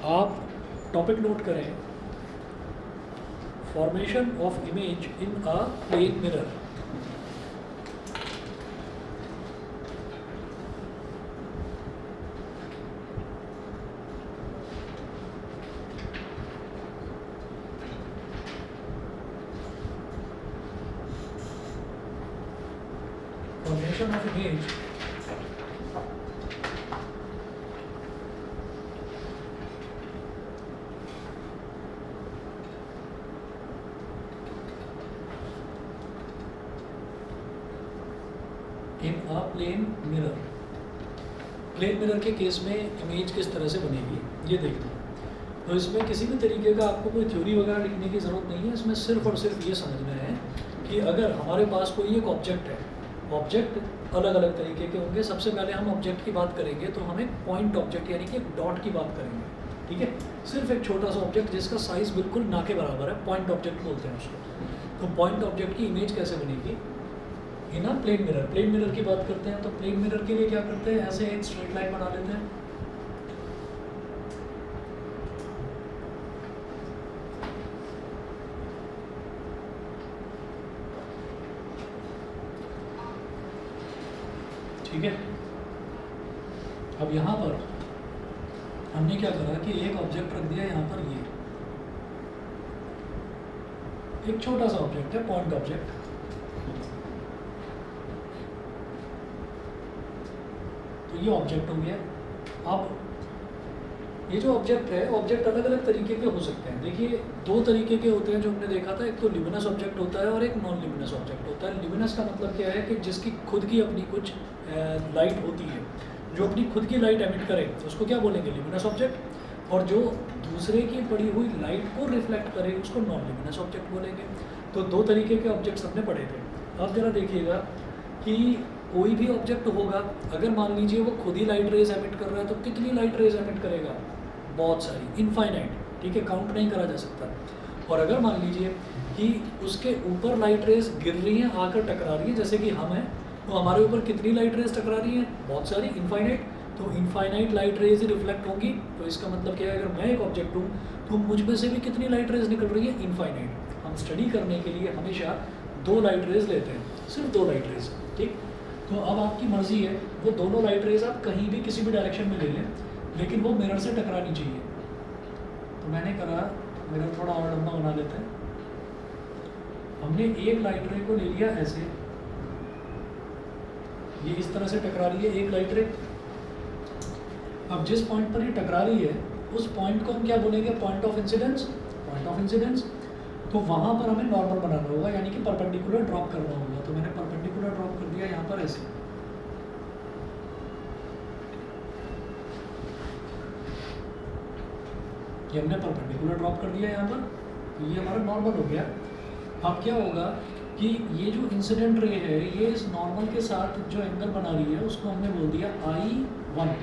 आप topic note करें, formation of image in a plane mirror. Formation of image in a plane mirror। Plane mirror के case में image किस तरह से बनेगी ये देखना। तो इसमें किसी भी तरीके का आपको कोई थ्योरी वगैरह लिखने की ज़रूरत नहीं है। इसमें सिर्फ और सिर्फ ये समझना है कि अगर हमारे पास कोई एक ऑब्जेक्ट है, ऑब्जेक्ट अलग अलग तरीके के होंगे। सबसे पहले हम ऑब्जेक्ट की बात करेंगे तो हम एक पॉइंट ऑब्जेक्ट यानी कि एक डॉट की बात करेंगे, ठीक है। सिर्फ एक छोटा सा ऑब्जेक्ट जिसका साइज़ बिल्कुल ना के बराबर है, पॉइंट ऑब्जेक्ट बोलते हैं उसको। तो पॉइंट ऑब्जेक्ट की इमेज कैसे बनेगी इन a plane mirror. Plane mirror की बात करते हैं तो प्लेन मिरर के लिए क्या करते हैं, ऐसे एक स्ट्रेट लाइन बना लेते हैं। ठीक है। अब यहाँ पर हमने क्या करा कि एक ऑब्जेक्ट रख दिया यहाँ पर, ये एक छोटा सा ऑब्जेक्ट है, पॉइंट ऑब्जेक्ट। तो ये ऑब्जेक्ट हो गया। अब ये जो ऑब्जेक्ट है, ऑब्जेक्ट अलग अलग तरीके के हो सकते हैं। देखिए दो तरीके के होते हैं जो हमने देखा था, एक तो ल्यूमिनस ऑब्जेक्ट होता है और एक नॉन ल्यूमिनस ऑब्जेक्ट होता है। ल्यूमिनस का मतलब क्या है कि जिसकी खुद की अपनी कुछ लाइट होती है, जो अपनी खुद की लाइट एमिट करे उसको क्या बोलेंगे, ल्यूमिनस ऑब्जेक्ट। और जो दूसरे की पड़ी हुई लाइट को रिफ्लेक्ट करे उसको नॉन ल्यूमिनस ऑब्जेक्ट बोलेंगे। तो दो तरीके के ऑब्जेक्ट्स हमने पढ़े थे। अब जरा देखिएगा कि कोई भी ऑब्जेक्ट होगा, अगर मान लीजिए वो खुद ही लाइट रेज एमिट कर रहा है तो कितनी लाइट रेज एमिट करेगा, बहुत सारी, इनफाइनाइट, ठीक है, काउंट नहीं करा जा सकता। और अगर मान लीजिए कि उसके ऊपर लाइट रेज गिर रही हैं, आकर टकरा रही हैं, जैसे कि हम हैं, तो हमारे ऊपर कितनी लाइट रेज टकरा रही हैं, बहुत सारी, इनफाइनाइट। तो इनफाइनाइट लाइट रेज ही रिफ्लेक्ट होंगी। तो इसका मतलब क्या है, अगर मैं एक ऑब्जेक्ट हूँ तो मुझ में से भी कितनी लाइट रेज निकल रही है, इनफाइनाइट। हम स्टडी करने के लिए हमेशा दो लाइट रेज लेते हैं, सिर्फ दो लाइट रेज, ठीक। तो अब आपकी मर्ज़ी है, वो दोनों लाइट रेज आप कहीं भी किसी भी डायरेक्शन में ले लें, लेकिन वो मिरर से टकरानी चाहिए। तो मैंने करा, मिरर थोड़ा और लंबा बना लेते हैं। हमने एक लाइट रे को ले लिया ऐसे, ये इस तरह से टकरा रही है एक लाइट रे। अब जिस पॉइंट पर ये टकरा रही है उस पॉइंट को हम क्या बोलेंगे, point of incidence. Point of incidence, तो वहाँ पर हमें नॉर्मल बनाना होगा, यानी कि परपेंडिकुलर ड्रॉप करना होगा। तो मैंने परपेंडिकुलर ड्रॉप कर दिया यहाँ पर ऐसे। ये हमने परपेंडिकुलर ड्रॉप कर दिया यहाँ पर, तो ये हमारा नॉर्मल हो गया। अब क्या होगा कि ये जो इंसिडेंट रे है, ये इस नॉर्मल के साथ जो एंगल बना रही है उसको हमने बोल दिया I1,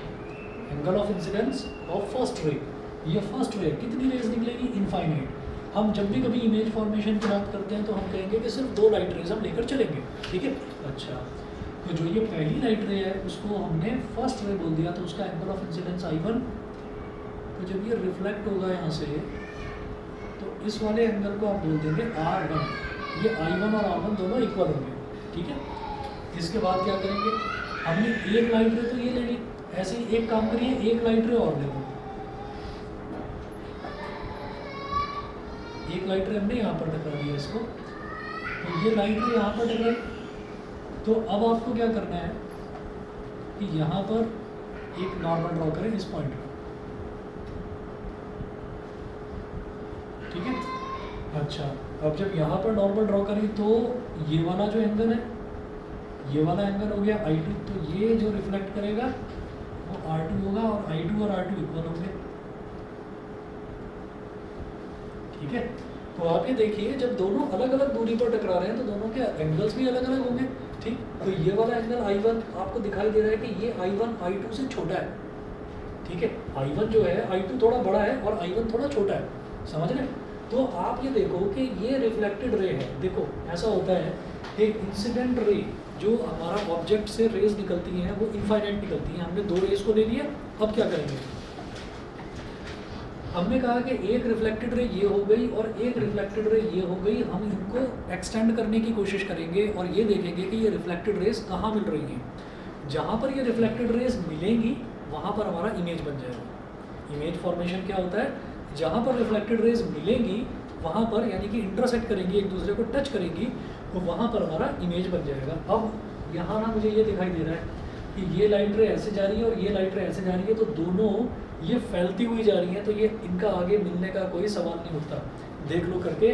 angle of incidence of first ray. ये फर्स्ट रे, कितनी रेज निकलेगी, इनफाइनाइट। हम जब भी कभी इमेज फॉर्मेशन की बात करते हैं तो हम कहेंगे कि सिर्फ दो लाइट रेज हम लेकर चलेंगे, ठीक है। अच्छा, तो जो ये पहली लाइट रे है उसको हमने फर्स्ट रे बोल दिया, तो उसका एंगल ऑफ इंसिडेंस I1। तो जब ये रिफ्लेक्ट होगा यहाँ से, तो इस वाले एंगल को आप बोल देंगे R1। ये I1 और R1 दोनों इक्वल होंगे, ठीक है। इसके बाद क्या करेंगे, हमने एक लाइट रे तो ये ले ली, ऐसे ही एक काम करिए, एक लाइट रे और ले लो। एक लाइट रे हमने यहाँ पर टकरा दिया इसको, तो ये लाइट रे यहाँ पर टकराई। तो अब आपको क्या करना है कि यहाँ पर एक नॉर्मल ड्रॉ करें इस पॉइंट पर, ठीक है। अच्छा, अब जब यहाँ पर नॉर्मल ड्रॉ करें तो ये वाला जो एंगल है, ये वाला एंगल हो गया I2। तो ये जो रिफ्लेक्ट करेगा वो R2 होगा, और I2 और R2 इक्वल होंगे, ठीक है। तो आप ये देखिए, जब दोनों अलग अलग दूरी पर टकरा रहे हैं तो दोनों के एंगल्स भी अलग अलग होंगे, ठीक। तो ये वाला एंगल I1 आपको दिखाई दे रहा है कि ये I1 I2 से छोटा है, ठीक है। I1 जो है I2 थोड़ा बड़ा है और I1 थोड़ा छोटा है, समझ रहे। तो आप ये देखो कि ये रिफ्लेक्टेड रे है। देखो ऐसा होता है कि इंसिडेंट रे जो हमारा ऑब्जेक्ट से रेज निकलती हैं वो इनफाइनाइट निकलती हैं। हमने दो रेज को ले लिया, अब क्या करेंगे, हमने कहा कि एक रिफ्लेक्टेड रे ये हो गई और एक रिफ्लेक्टेड रे ये हो गई, हम इनको एक्सटेंड करने की कोशिश करेंगे और ये देखेंगे कि ये रिफ्लेक्टेड रेज कहाँ मिल रही हैं। जहाँ पर ये रिफ्लेक्टेड रेज मिलेंगी वहाँ पर हमारा इमेज बन जाएगा। इमेज फॉर्मेशन क्या होता है, जहाँ पर रिफ्लेक्टेड रेज मिलेंगी वहाँ पर, यानी कि इंटरसेक्ट करेंगी, एक दूसरे को टच करेंगी, तो वहाँ पर हमारा इमेज बन जाएगा। अब यहाँ ना मुझे ये दिखाई दे रहा है कि ये लाइट रे ऐसे जा रही है और ये लाइट रे ऐसे जा रही है, तो दोनों ये फैलती हुई जा रही हैं, तो ये इनका आगे मिलने का कोई सवाल नहीं उठता। देख लो करके,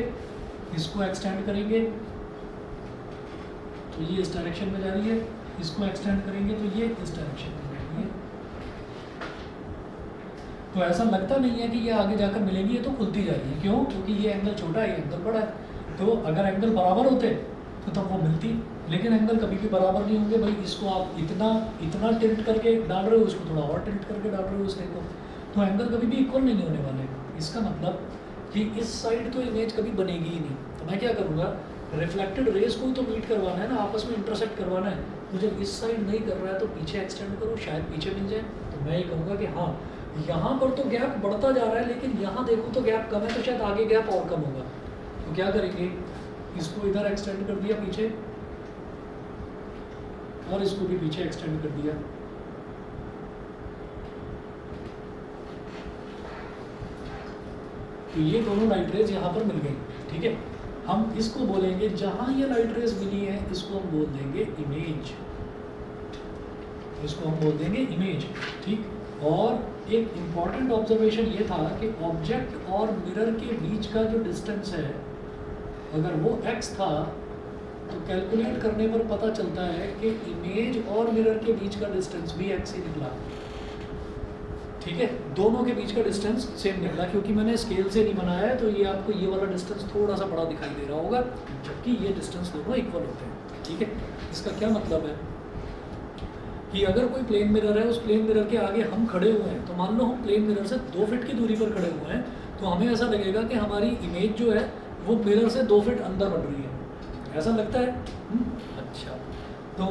इसको एक्सटेंड करेंगे तो ये इस डायरेक्शन में जा रही है, इसको एक्सटेंड करेंगे तो ये इस डायरेक्शन में जा रही है। तो ऐसा लगता नहीं है कि ये आगे जाकर मिलेंगी, ये तो खुलती जा रही है। क्यों? क्योंकि ये एंगल छोटा है, ये एंगल बड़ा है। तो अगर एंगल बराबर होते तो तब वो मिलती, लेकिन एंगल कभी भी बराबर नहीं होंगे। भाई इसको आप इतना टिल्ट करके डाल रहे हो, इसको थोड़ा और टिल्ट करके डाल रहे हो उसने को, तो एंगल कभी भी इक्वल नहीं होने वाले। इसका मतलब कि इस साइड तो इमेज कभी बनेगी ही नहीं। तो मैं क्या करूँगा, रिफ्लेक्टेड रेज को तो मीट करवाना है ना, आपस में इंटरसेक्ट करवाना है। मुझे इस साइड नहीं कर रहा है तो पीछे एक्सटेंड करो, शायद पीछे मिल जाए। तो मैं ये कहूँगा कि हाँ, यहाँ पर तो गैप बढ़ता जा रहा है, लेकिन यहाँ देखो तो गैप कम है, तो शायद आगे गैप और कम होगा। तो क्या करेंगे, इसको इधर एक्सटेंड कर दिया पीछे और इसको भी पीछे एक्सटेंड कर दिया। तो ये दोनों लाइट रेज यहाँ पर मिल गई। ठीक है, हम इसको बोलेंगे, जहाँ ये लाइट रेज मिली है इसको हम बोल देंगे इमेज, इसको हम बोल देंगे इमेज। ठीक, और एक इम्पॉर्टेंट ऑब्जर्वेशन ये था कि ऑब्जेक्ट और मिरर के बीच का जो डिस्टेंस है, अगर वो x था तो कैलकुलेट करने पर पता चलता है कि इमेज और मिरर के बीच का डिस्टेंस भी x ही निकला। ठीक है, दोनों के बीच का डिस्टेंस सेम निकला, क्योंकि मैंने स्केल से नहीं बनाया है, तो ये आपको ये वाला डिस्टेंस थोड़ा सा बड़ा दिखाई दे रहा होगा, जबकि ये डिस्टेंस दोनों इक्वल होते हैं। ठीक है, इसका क्या मतलब है कि अगर कोई प्लेन मिरर है, उस प्लेन मिरर के आगे हम खड़े हुए हैं, तो मान लो हम प्लेन मिरर से 2 फीट की दूरी पर खड़े हुए हैं, तो हमें ऐसा लगेगा कि हमारी इमेज जो है वो मिरर से 2 फीट अंदर बढ़ रही है। ऐसा लगता है? अच्छा, तो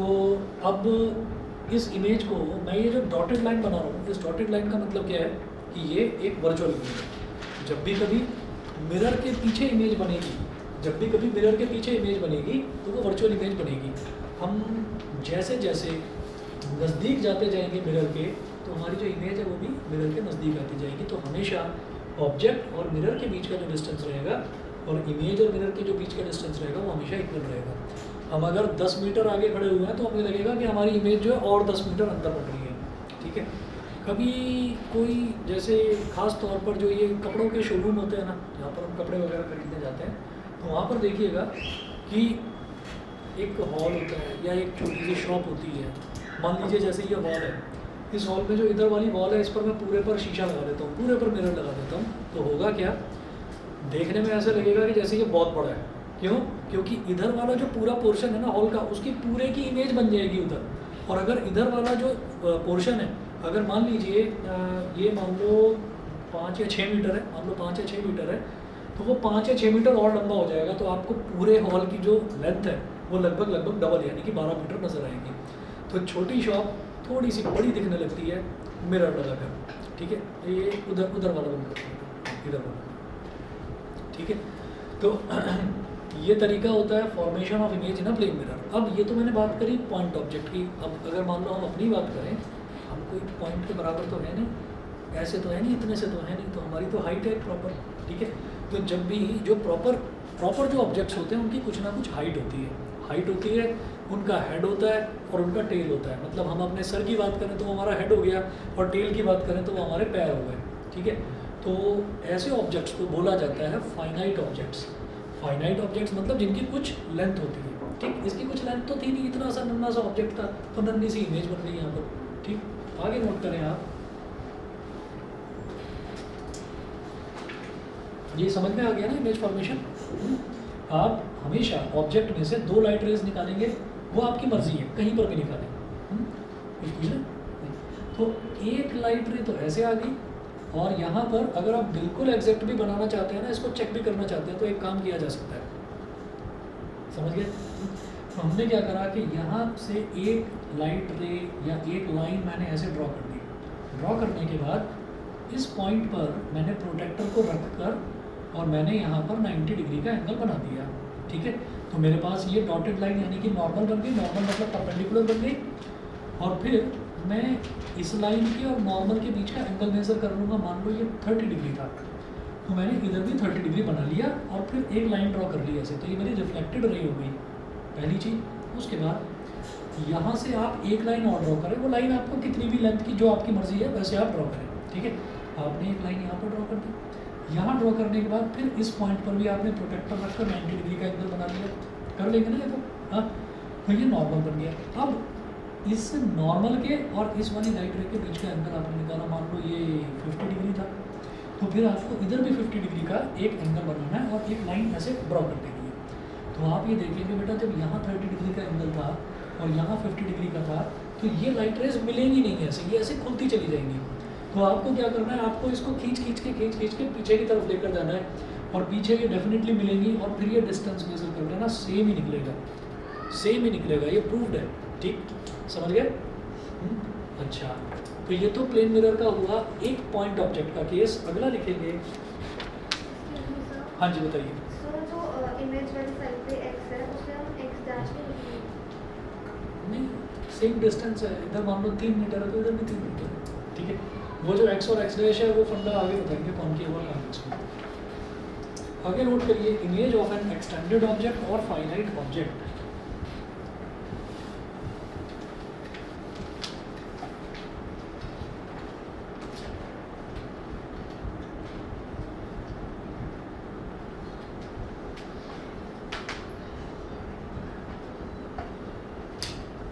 अब इस इमेज को मैं, ये जो डॉटेड लाइन बना रहा हूँ, इस डॉटेड लाइन का मतलब क्या है कि ये एक वर्चुअल इमेज है। जब भी कभी मिरर के पीछे इमेज बनेगी, जब भी कभी मिरर के पीछे इमेज बनेगी तो वो वर्चुअल इमेज बनेगी। हम जैसे जैसे नज़दीक जाते जाएंगे मिरर के, तो हमारी जो इमेज है वो भी मिरर के नज़दीक आती जाएगी। तो हमेशा ऑब्जेक्ट और मिरर के बीच का जो डिस्टेंस रहेगा और इमेज और मिरर के जो बीच का डिस्टेंस रहेगा वो हमेशा इक्वल रहेगा। हम अगर 10 मीटर आगे खड़े हुए हैं तो हमें लगेगा कि हमारी इमेज जो है और 10 मीटर अंदर बढ़ रही है। ठीक है, कभी कोई जैसे ख़ास तौर पर जो ये कपड़ों के शोरूम होते हैं ना, जहाँ पर हम कपड़े वगैरह खरीदने जाते हैं, तो वहाँ पर देखिएगा कि एक हॉल होता है या एक छोटी सी शॉप होती है। मान लीजिए जैसे ये हॉल है, इस हॉल में जो इधर वाली वॉल है, इस पर मैं पूरे पर शीशा लगा देता हूँ, पूरे पर मिरर लगा देता हूँ, तो होगा क्या, देखने में ऐसा लगेगा कि जैसे ये बहुत बड़ा है। क्यों? क्योंकि इधर वाला जो पूरा पोर्शन है ना हॉल का, उसकी पूरे की इमेज बन जाएगी उधर। और अगर इधर वाला जो पोर्शन है, अगर मान लीजिए ये मान लो 5 या 6 मीटर है, मान लो 5 या 6 मीटर है, तो वो 5 या 6 मीटर और लंबा हो जाएगा, तो आपको पूरे हॉल की जो लेंथ है वो लगभग डबल, यानी कि 12 मीटर नज़र आएगी। तो छोटी शॉप थोड़ी सी बड़ी दिखने लगती है मिरर लगाकर। ठीक है, ये उधर वाला बंद करते हैं, इधर वाला। ठीक है, तो ये तरीका होता है formation of image in a plane mirror. अब ये तो मैंने बात करी पॉइंट ऑब्जेक्ट की। अब अगर मान लो हम अपनी बात करें, हम कोई पॉइंट के बराबर तो है नहीं, ऐसे तो है नहीं, इतने से तो है नहीं, तो हमारी तो हाइट है प्रॉपर। ठीक है, तो जब भी जो प्रॉपर जो ऑब्जेक्ट्स होते हैं उनकी कुछ ना कुछ हाइट होती है। हाइट होती है, उनका हेड होता है और उनका टेल होता है। मतलब हम अपने सर की बात करें तो वो हमारा हेड हो गया, और टेल की बात करें तो वो हमारे पैर हो गए। ठीक है, तो ऐसे ऑब्जेक्ट्स को बोला जाता है फाइनाइट ऑब्जेक्ट्स। फाइनाइट ऑब्जेक्ट्स मतलब जिनकी कुछ लेंथ होती है। ठीक, इसकी कुछ लेंथ तो थी नहीं, इतना सा नन्ना सा ऑब्जेक्ट था, तो नन्नी सी इमेज बन गई यहाँ पर। ठीक, आगे नोट करें आप, ये समझ में आ गया ना इमेज फॉर्मेशन। आप हमेशा ऑब्जेक्ट में से 2 लाइट रेज निकालेंगे, वो आपकी मर्जी है, कहीं पर भी निकालें। कुछ पूछना? तो एक लाइट रे तो ऐसे आ गई, और यहाँ पर अगर आप बिल्कुल एग्जैक्ट भी बनाना चाहते हैं ना, इसको चेक भी करना चाहते हैं, तो एक काम किया जा सकता है। समझ गए? तो हमने क्या करा कि यहाँ से एक लाइट रे या एक लाइन मैंने ऐसे ड्रॉ कर दी। ड्रॉ करने के बाद इस पॉइंट पर मैंने प्रोटेक्टर को रख कर और मैंने यहाँ पर 90 डिग्री का एंगल बना दिया, ठीक है। तो मेरे पास ये डॉटेड लाइन यानी कि नॉर्मल बन गई, नॉर्मल मतलब परपेंडिकुलर बन गई, और फिर मैं इस लाइन के और नॉर्मल के बीच का एंगल मेजर कर लूँगा। मान लो ये 30 डिग्री था, तो मैंने इधर भी 30 डिग्री बना लिया और फिर एक लाइन ड्रॉ कर ली ऐसे, तो ये मेरी रिफ्लेक्टेड रे हो गई, पहली चीज़। उसके बाद यहाँ से आप एक लाइन और ड्रॉ करें, वो लाइन आपको कितनी भी लेंथ की जो आपकी मर्जी है वैसे आप ड्रॉ करें, ठीक है। आपने एक लाइन यहाँ पर ड्रॉ कर दी, यहाँ ड्रॉ करने के बाद फिर इस पॉइंट पर भी आपने प्रोटेक्टर रखकर 90 डिग्री का एंगल बना लिया, कर लेंगे ना ये तो, हाँ। तो ये नॉर्मल बन गया। अब इस नॉर्मल के और इस वाली लाइट रे के बीच का एंगल आपने निकाला, मान लो ये 50 डिग्री था, तो फिर आपको इधर भी 50 डिग्री का एक एंगल बनाना है और एक लाइन ऐसे ड्रॉ कर देनी है। तो आप ये देखेंगे बेटा, जब यहाँ 30 डिग्री का एंगल था और यहाँ 50 डिग्री का था, तो ये लाइट रेज मिलेंगी नहीं ऐसे, ये ऐसे खुलती चली जाएंगी। तो आपको क्या करना है, आपको इसको खींच खींच के पीछे की तरफ लेकर जाना है, और पीछे ये डेफिनेटली मिलेंगी, और फिर ये डिस्टेंस मेजर कर लेना, सेम ही निकलेगा, सेम ही निकलेगा, ये प्रूव्ड है, ठीक, समझ गए? अच्छा, तो ये तो प्लेन मिरर का हुआ एक पॉइंट ऑब्जेक्ट का केस। अगला लिखेंगे, हाँ जी बताइए। जो इमेज वाली साइड पे x है उसे हम x डैश में लिखेंगे? नहीं, सेम डिस्टेंस है, इधर मान लो 3 मीटर है तो इधर भी 3 मीटर है, ठीक है। वो जो x और x डैश है वो फंडा आगे बताएंगे कौन की हुआ कौन। आगे नोट करिए, image of an extended object और finite object.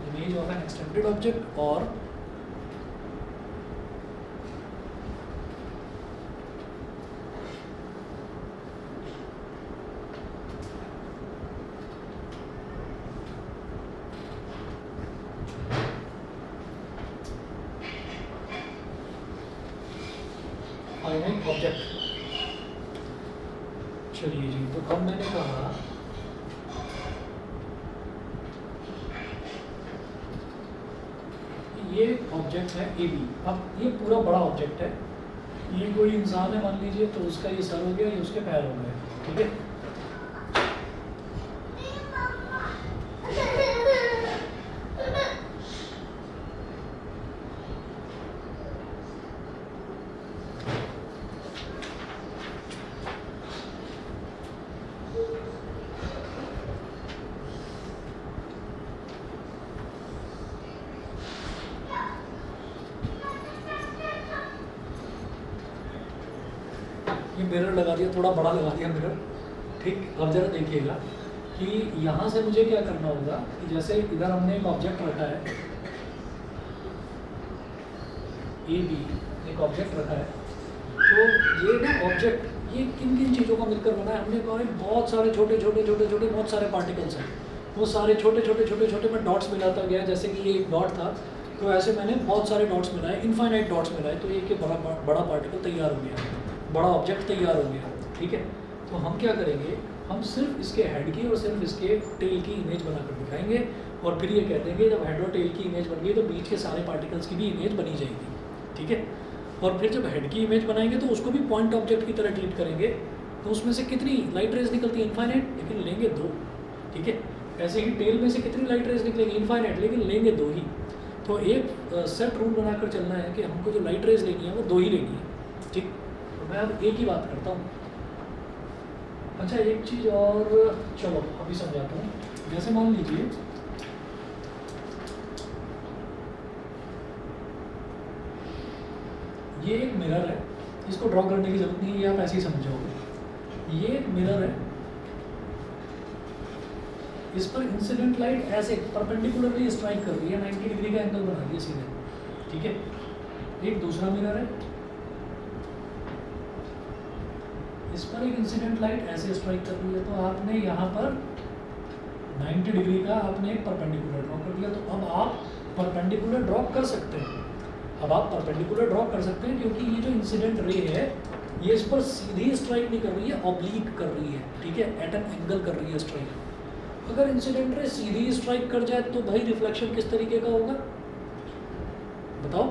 Image of an extended object और फाइनाइट ऑब्जेक्ट। चलिए जी, तो अब मैंने कहा ये ऑब्जेक्ट है ए बी। अब ये पूरा बड़ा ऑब्जेक्ट है, ये कोई इंसान है मान लीजिए, तो उसका ये सर हो गया, ये उसके पैर हो गए, ठीक है। ये मिरर लगा दिया, थोड़ा बड़ा लगा दिया मिरर, ठीक। अब जरा देखिएगा कि यहाँ से मुझे क्या करना होगा कि जैसे इधर हमने एक ऑब्जेक्ट रखा है ए बी, एक ऑब्जेक्ट रखा है, तो ये ना ऑब्जेक्ट ये किन किन चीज़ों का मिलकर बना है, हमने कहा बहुत सारे छोटे छोटे छोटे छोटे बहुत सारे पार्टिकल्स हैं, वो सारे छोटे छोटे छोटे छोटे में डॉट्स मिलाता गया। जैसे कि ये एक डॉट था, तो ऐसे मैंने बहुत सारे डॉट्स मिलाए, इनफाइनाइट डॉट्स मिलाए, तो एक बड़ा पार्टिकल तैयार हो गया, बड़ा ऑब्जेक्ट तैयार हो गया, ठीक है। तो हम क्या करेंगे, हम सिर्फ इसके हेड की और सिर्फ इसके टेल की इमेज बनाकर दिखाएंगे, और फिर ये कह देंगे जब हेड और टेल की इमेज बन गई तो बीच के सारे पार्टिकल्स की भी इमेज बनी जाएगी, ठीक है। और फिर जब हेड की इमेज बनाएंगे तो उसको भी पॉइंट ऑब्जेक्ट की तरह ट्रीट करेंगे, तो उसमें से कितनी लाइट रेज निकलती है, इनफाइनाइट, लेकिन लेंगे 2, ठीक है। ऐसे ही टेल में से कितनी लाइट रेज निकलेंगी, इनफाइनाइट, लेकिन लेंगे 2 ही। तो एक सेट रूल बनाकर चलना है कि हमको जो लाइट रेज लेनी है वो 2 ही लेनी है, ठीक। मैं अब एक ही बात करता हूँ। अच्छा, एक चीज़ और, चलो अभी समझाता हूँ। जैसे मान लीजिए ये एक मिरर है, इसको ड्रॉ करने की जरूरत नहीं है, ये आप ऐसे ही समझ जाओगे। ये एक मिरर है, इस पर इंसिडेंट लाइट ऐसे परपेंडिकुलरली स्ट्राइक कर रही है, 90 डिग्री का एंगल बना दिया सीधे, ठीक है। एक दूसरा मिरर है, इस पर एक इंसिडेंट लाइट ऐसे स्ट्राइक कर रही है, तो आपने यहाँ पर 90 डिग्री का आपने एक परपेंडिकुलर ड्रॉ कर दिया। तो अब आप परपेंडिकुलर ड्रॉ कर सकते हैं, अब आप परपेंडिकुलर ड्रॉ कर सकते हैं, क्योंकि ये जो इंसिडेंट रे है ये इस पर सीधी स्ट्राइक नहीं कर रही है, ऑब्लिक कर रही है, ठीक है, एट एन एंगल कर रही है स्ट्राइक। अगर इंसिडेंट रे सीधी स्ट्राइक कर जाए तो भाई रिफ्लेक्शन किस तरीके का होगा बताओ?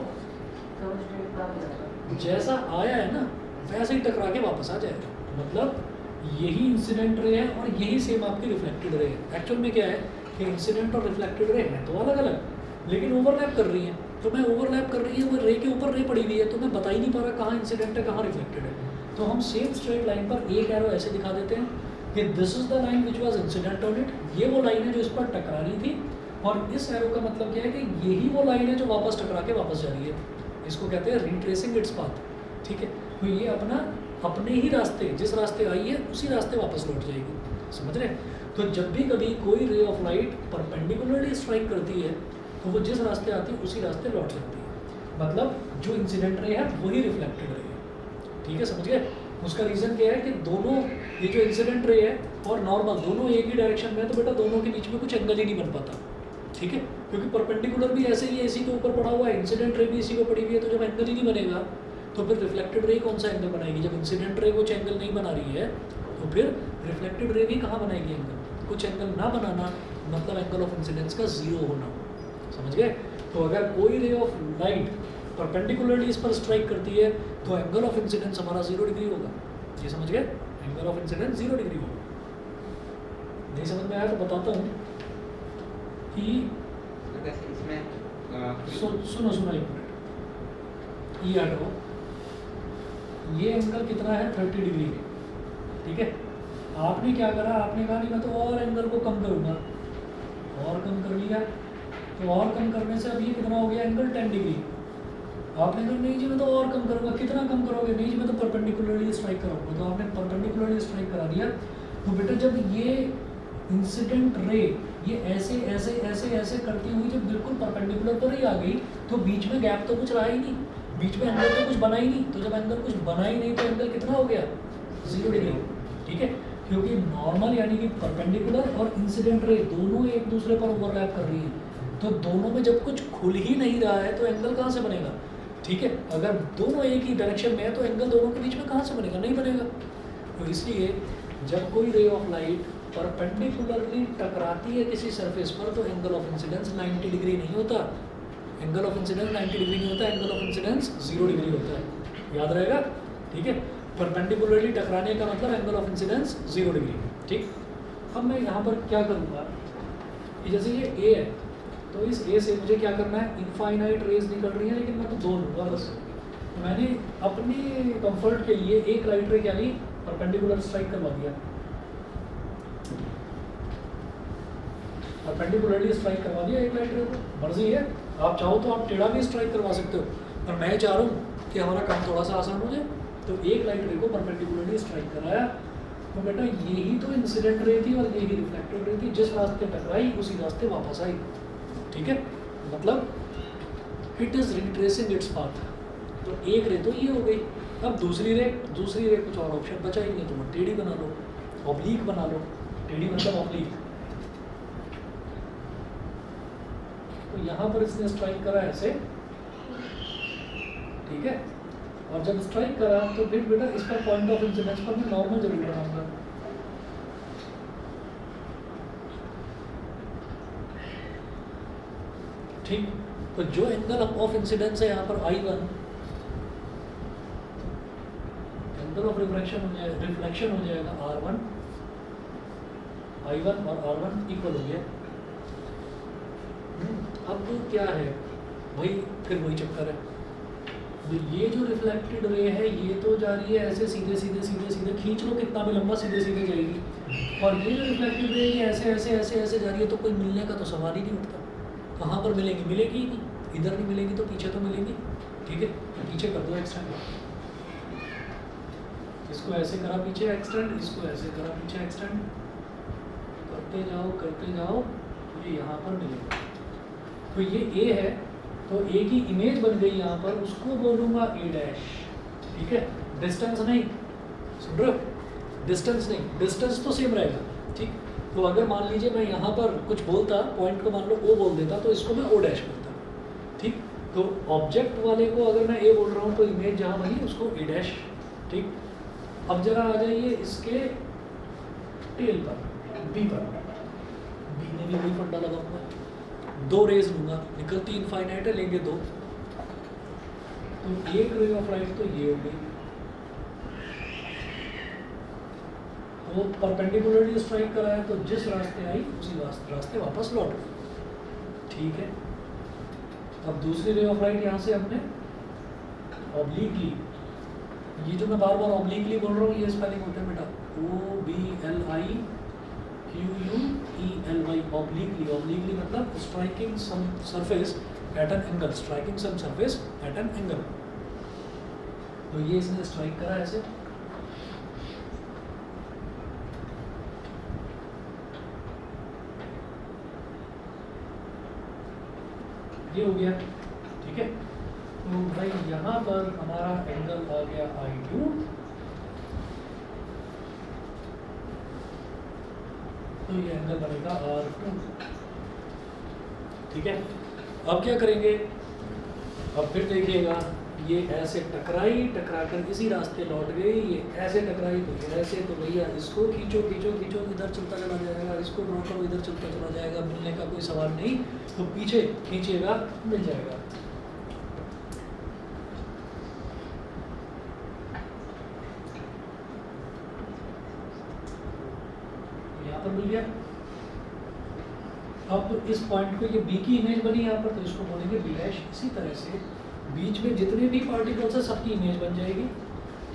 जैसा आया है ना वैसे ही टकरा के वापस आ जाएगा। मतलब यही इंसिडेंट रे है और यही सेम आपकी रिफ्लेक्टेड रे है। एक्चुअल में क्या है कि इंसिडेंट और रिफ्लेक्टेड रे हैं तो अलग अलग लेकिन ओवरलैप कर रही हैं। तो मैं ओवरलैप कर रही है वो रे के ऊपर रे पड़ी हुई है तो मैं बता ही नहीं पा रहा कहाँ इंसिडेंट है कहाँ रिफ्लेक्टेड है। तो हम सेम स्ट्रेट लाइन पर एक एरो ऐसे दिखा देते हैं कि this is the line which was incident on it. ये वो लाइन है जो इस पर टकरा रही थी और इस एरो का मतलब क्या है कि यही वो लाइन है जो वापस टकरा के वापस जा रही है। इसको कहते हैं रिट्रेसिंग इट्स पाथ। ठीक है, तो ये अपने ही रास्ते जिस रास्ते आई है उसी रास्ते वापस लौट जाएगी। समझ रहे? तो जब भी कभी कोई ray of light perpendicularly strike करती है तो वो जिस रास्ते आती है उसी रास्ते लौट जाती है। मतलब जो इंसिडेंट रे है वही रिफ्लेक्टेड रे है। ठीक है, समझ गए? उसका रीज़न क्या है कि दोनों ये जो इंसिडेंट रे है और नॉर्मल दोनों एक ही डायरेक्शन में है तो बेटा दोनों के बीच में कुछ एंगल ही नहीं बन पाता। ठीक है, क्योंकि परपेंडिकुलर भी ऐसे ही इसी के ऊपर पड़ा हुआ है, इंसिडेंट रे भी इसी पे पड़ी हुई है, तो जब एंगल ही नहीं बनेगा तो फिर रिफ्लेक्टेड रे कौन सा एंगल बनाएगी? जब इंसिडेंट रे कुछ एंगल नहीं बना रही है तो फिर रिफ्लेक्टेड रे भी कहाँ बनाएगी एंगल? कुछ एंगल ना बनाना मतलब एंगल ऑफ इंसिडेंस का जीरो होना। समझ गए? तो अगर कोई रे ऑफ लाइट परपेंडिकुलरली इस पर स्ट्राइक करती है तो एंगल ऑफ इंसिडेंस हमारा 0 डिग्री होगा। ये समझ गए? एंगल ऑफ इंसिडेंस 0 डिग्री होगा। नहीं समझ में आया तो बताता हूँ कि इसमें सुनो एक मिनट। ये हटो, ये एंगल कितना है 30 डिग्री। ठीक है, आपने क्या करा? आपने कहा नहीं मैं तो और एंगल को कम करूँगा, और कम कर लिया। तो और कम करने से अब ये कितना हो गया एंगल 10 डिग्री। आपने कहा नहीं जी मैं तो और कम करूँगा। कितना कम करोगे? नहीं जी मैं तो परपेंडिकुलरली स्ट्राइक कराऊंगा। तो आपने परपेंडिकुलरली स्ट्राइक करा दिया। तो बेटा जब ये इंसिडेंट रे ये ऐसे ऐसे ऐसे ऐसे करती हुई जब बिल्कुल परपेंडिकुलर पर ही आ गई तो बीच में गैप तो कुछ रहा ही नहीं, बीच में एंगल तो कुछ बना ही नहीं। तो जब एंगल कुछ बना ही नहीं तो एंगल कितना हो गया? 0 डिग्री। ठीक है, क्योंकि नॉर्मल यानी कि परपेंडिकुलर और इंसिडेंट रे दोनों एक दूसरे पर ओवरलैप कर रही है तो दोनों में जब कुछ खुल ही नहीं रहा है तो एंगल कहाँ से बनेगा? ठीक है, अगर दोनों एक ही डायरेक्शन में है तो एंगल दोनों के बीच में कहाँ से बनेगा? नहीं बनेगा। तो इसलिए जब कोई रे ऑफ लाइट परपेंडिकुलरली टकराती है किसी सरफेस पर तो एंगल ऑफ इंसिडेंस 90 डिग्री नहीं होता। एंगल ऑफ इंसिडेंस 90 डिग्री नहीं होता, एंगल ऑफ इंसिडेंस 0 डिग्री होता है। याद रहेगा? ठीक है, परपेंडिकुलरली टकराने का मतलब एंगल ऑफ इंसिडेंस 0 डिग्री। ठीक, अब मैं यहाँ पर क्या करूँगा कि जैसे ये ए है तो इस ए से मुझे क्या करना है? इनफाइनाइट रेज निकल रही है लेकिन मैं तो 2 लूँगा बस। मैंने अपनी कंफर्ट के लिए एक लाइट रे क्या ली? परपेंडिकुलर स्ट्राइक करवा दिया। परपेंडिकुलरली स्ट्राइक करवा दिया एक लाइट रे को। मर्जी है, आप चाहो तो आप टेढ़ा भी स्ट्राइक करवा सकते हो, पर मैं चाह रहा हूँ कि हमारा काम थोड़ा सा आसान हो जाए। तो एक लाइट रे को परपेंडिकुलरली स्ट्राइक कराया तो बेटा यही तो इंसिडेंट रे थी और यही रिफ्लेक्टेड रे थी। जिस रास्ते टकराई उसी रास्ते वापस आई। ठीक है, मतलब it is retracing its path. तो एक रे तो ये हो गई। अब दूसरी रे कुछ और ऑप्शन बचा ही नहीं, तो वो टेढ़ी बना लो, ऑब्लिक बना लो। टेढ़ी मतलब ऑब्लिक। तो यहाँ पर इसने स्ट्राइक करा ऐसे। ठीक है, और जब स्ट्राइक करा तो फिर बेटा इस पर पॉइंट ऑफ इंसिडेंस पर मैं नॉर्मल जरूर बनाऊंगा। ठीक, तो जो एंगल ऑफ इंसिडेंस है यहाँ पर I1, एंगल ऑफ रिफ्लेक्शन हो जाएगा R1। I1 और R1 इक्वल हो गया। अब क्या है भाई? फिर वही चक्कर है। ये जो रिफ्लेक्टेड रे है ये तो जा रही है ऐसे सीधे सीधे सीधे सीधे, खींच लो कितना भी लंबा सीधे सीधे जाएगी। और ये जो रिफ्लेक्टेड रे ये ऐसे ऐसे ऐसे ऐसे जा रही है तो कोई मिलने का तो सवाल ही नहीं उठता। कहाँ पर मिलेगी? मिलेगी ही नहीं। इधर नहीं मिलेगी तो पीछे तो मिलेगी। ठीक है, तो पीछे कर दो एक्सटेंड। इसको ऐसे करा पीछे एक्सटेंड, इसको ऐसे करा पीछे एक्सटेंड, करते जाओ तो ये यहाँ पर मिलेगा। तो ये ए है तो ए की इमेज बन गई यहाँ पर, उसको बोलूँगा ए डैश। ठीक है, डिस्टेंस नहीं, सुन रहे हो? डिस्टेंस नहीं, डिस्टेंस तो सेम रहेगा। ठीक, तो अगर मान लीजिए मैं यहाँ पर कुछ बोलता, पॉइंट को मान लो ओ बोल देता तो इसको मैं ओ डैश बोलता। ठीक, तो ऑब्जेक्ट वाले को अगर मैं ए बोल रहा हूँ तो इमेज जहाँ बनी उसको ए डैश। ठीक, अब जरा आ जाइए इसके टेल पर, बी पर। बी ने भी वही फंडा लगा हुआ है। 2 रेज लूँगा, निकलती इनफाइनाइट है, लेंगे 2। तो एक रे ऑफ लाइट तो ये हो गई, वो परपेंडिकुलरली स्ट्राइक करा है तो जिस रास्ते आई उसी रास्ते वापस लौट गई, ठीक है। अब दूसरी रे ऑफ लाइट यहाँ से हमने ऑब्लिकली, ये जो मैं बार बार ऑब्लिकली बोल रहा हूँ ये स्पेलिंग होता है बेटा OBLIQUELY, ऑब्लिकली। ऑब्लिकली मतलब striking some surface at an angle, striking some surface at an angle. तो ये इसने स्ट्राइक करा ऐसे, ये हो गया, ठीक है। तो भाई यहाँ पर हमारा एंगल आ गया I2, तो ये एंगल बनेगा R2, ठीक है। अब क्या करेंगे, अब फिर देखिएगा ये ऐसे टकराई, टकरा कर इसी रास्ते लौट गई, ये ऐसे टकराई तो ये ऐसे, तो भैया इसको खींचो खींचो खींचो, इधर चलता चला जाएगा, इसको ड्रॉ करो इधर चलता चला जाएगा, मिलने का कोई सवाल नहीं, तो पीछे खींचिएगा मिल जाएगा। यहाँ पर मिल गया। अब इस पॉइंट को, ये बी की इमेज बनी यहाँ पर, तो इसको बोलेंगे बी डैश। इसी तरह से बीच में जितने भी पार्टिकल्स है सबकी इमेज बन जाएगी,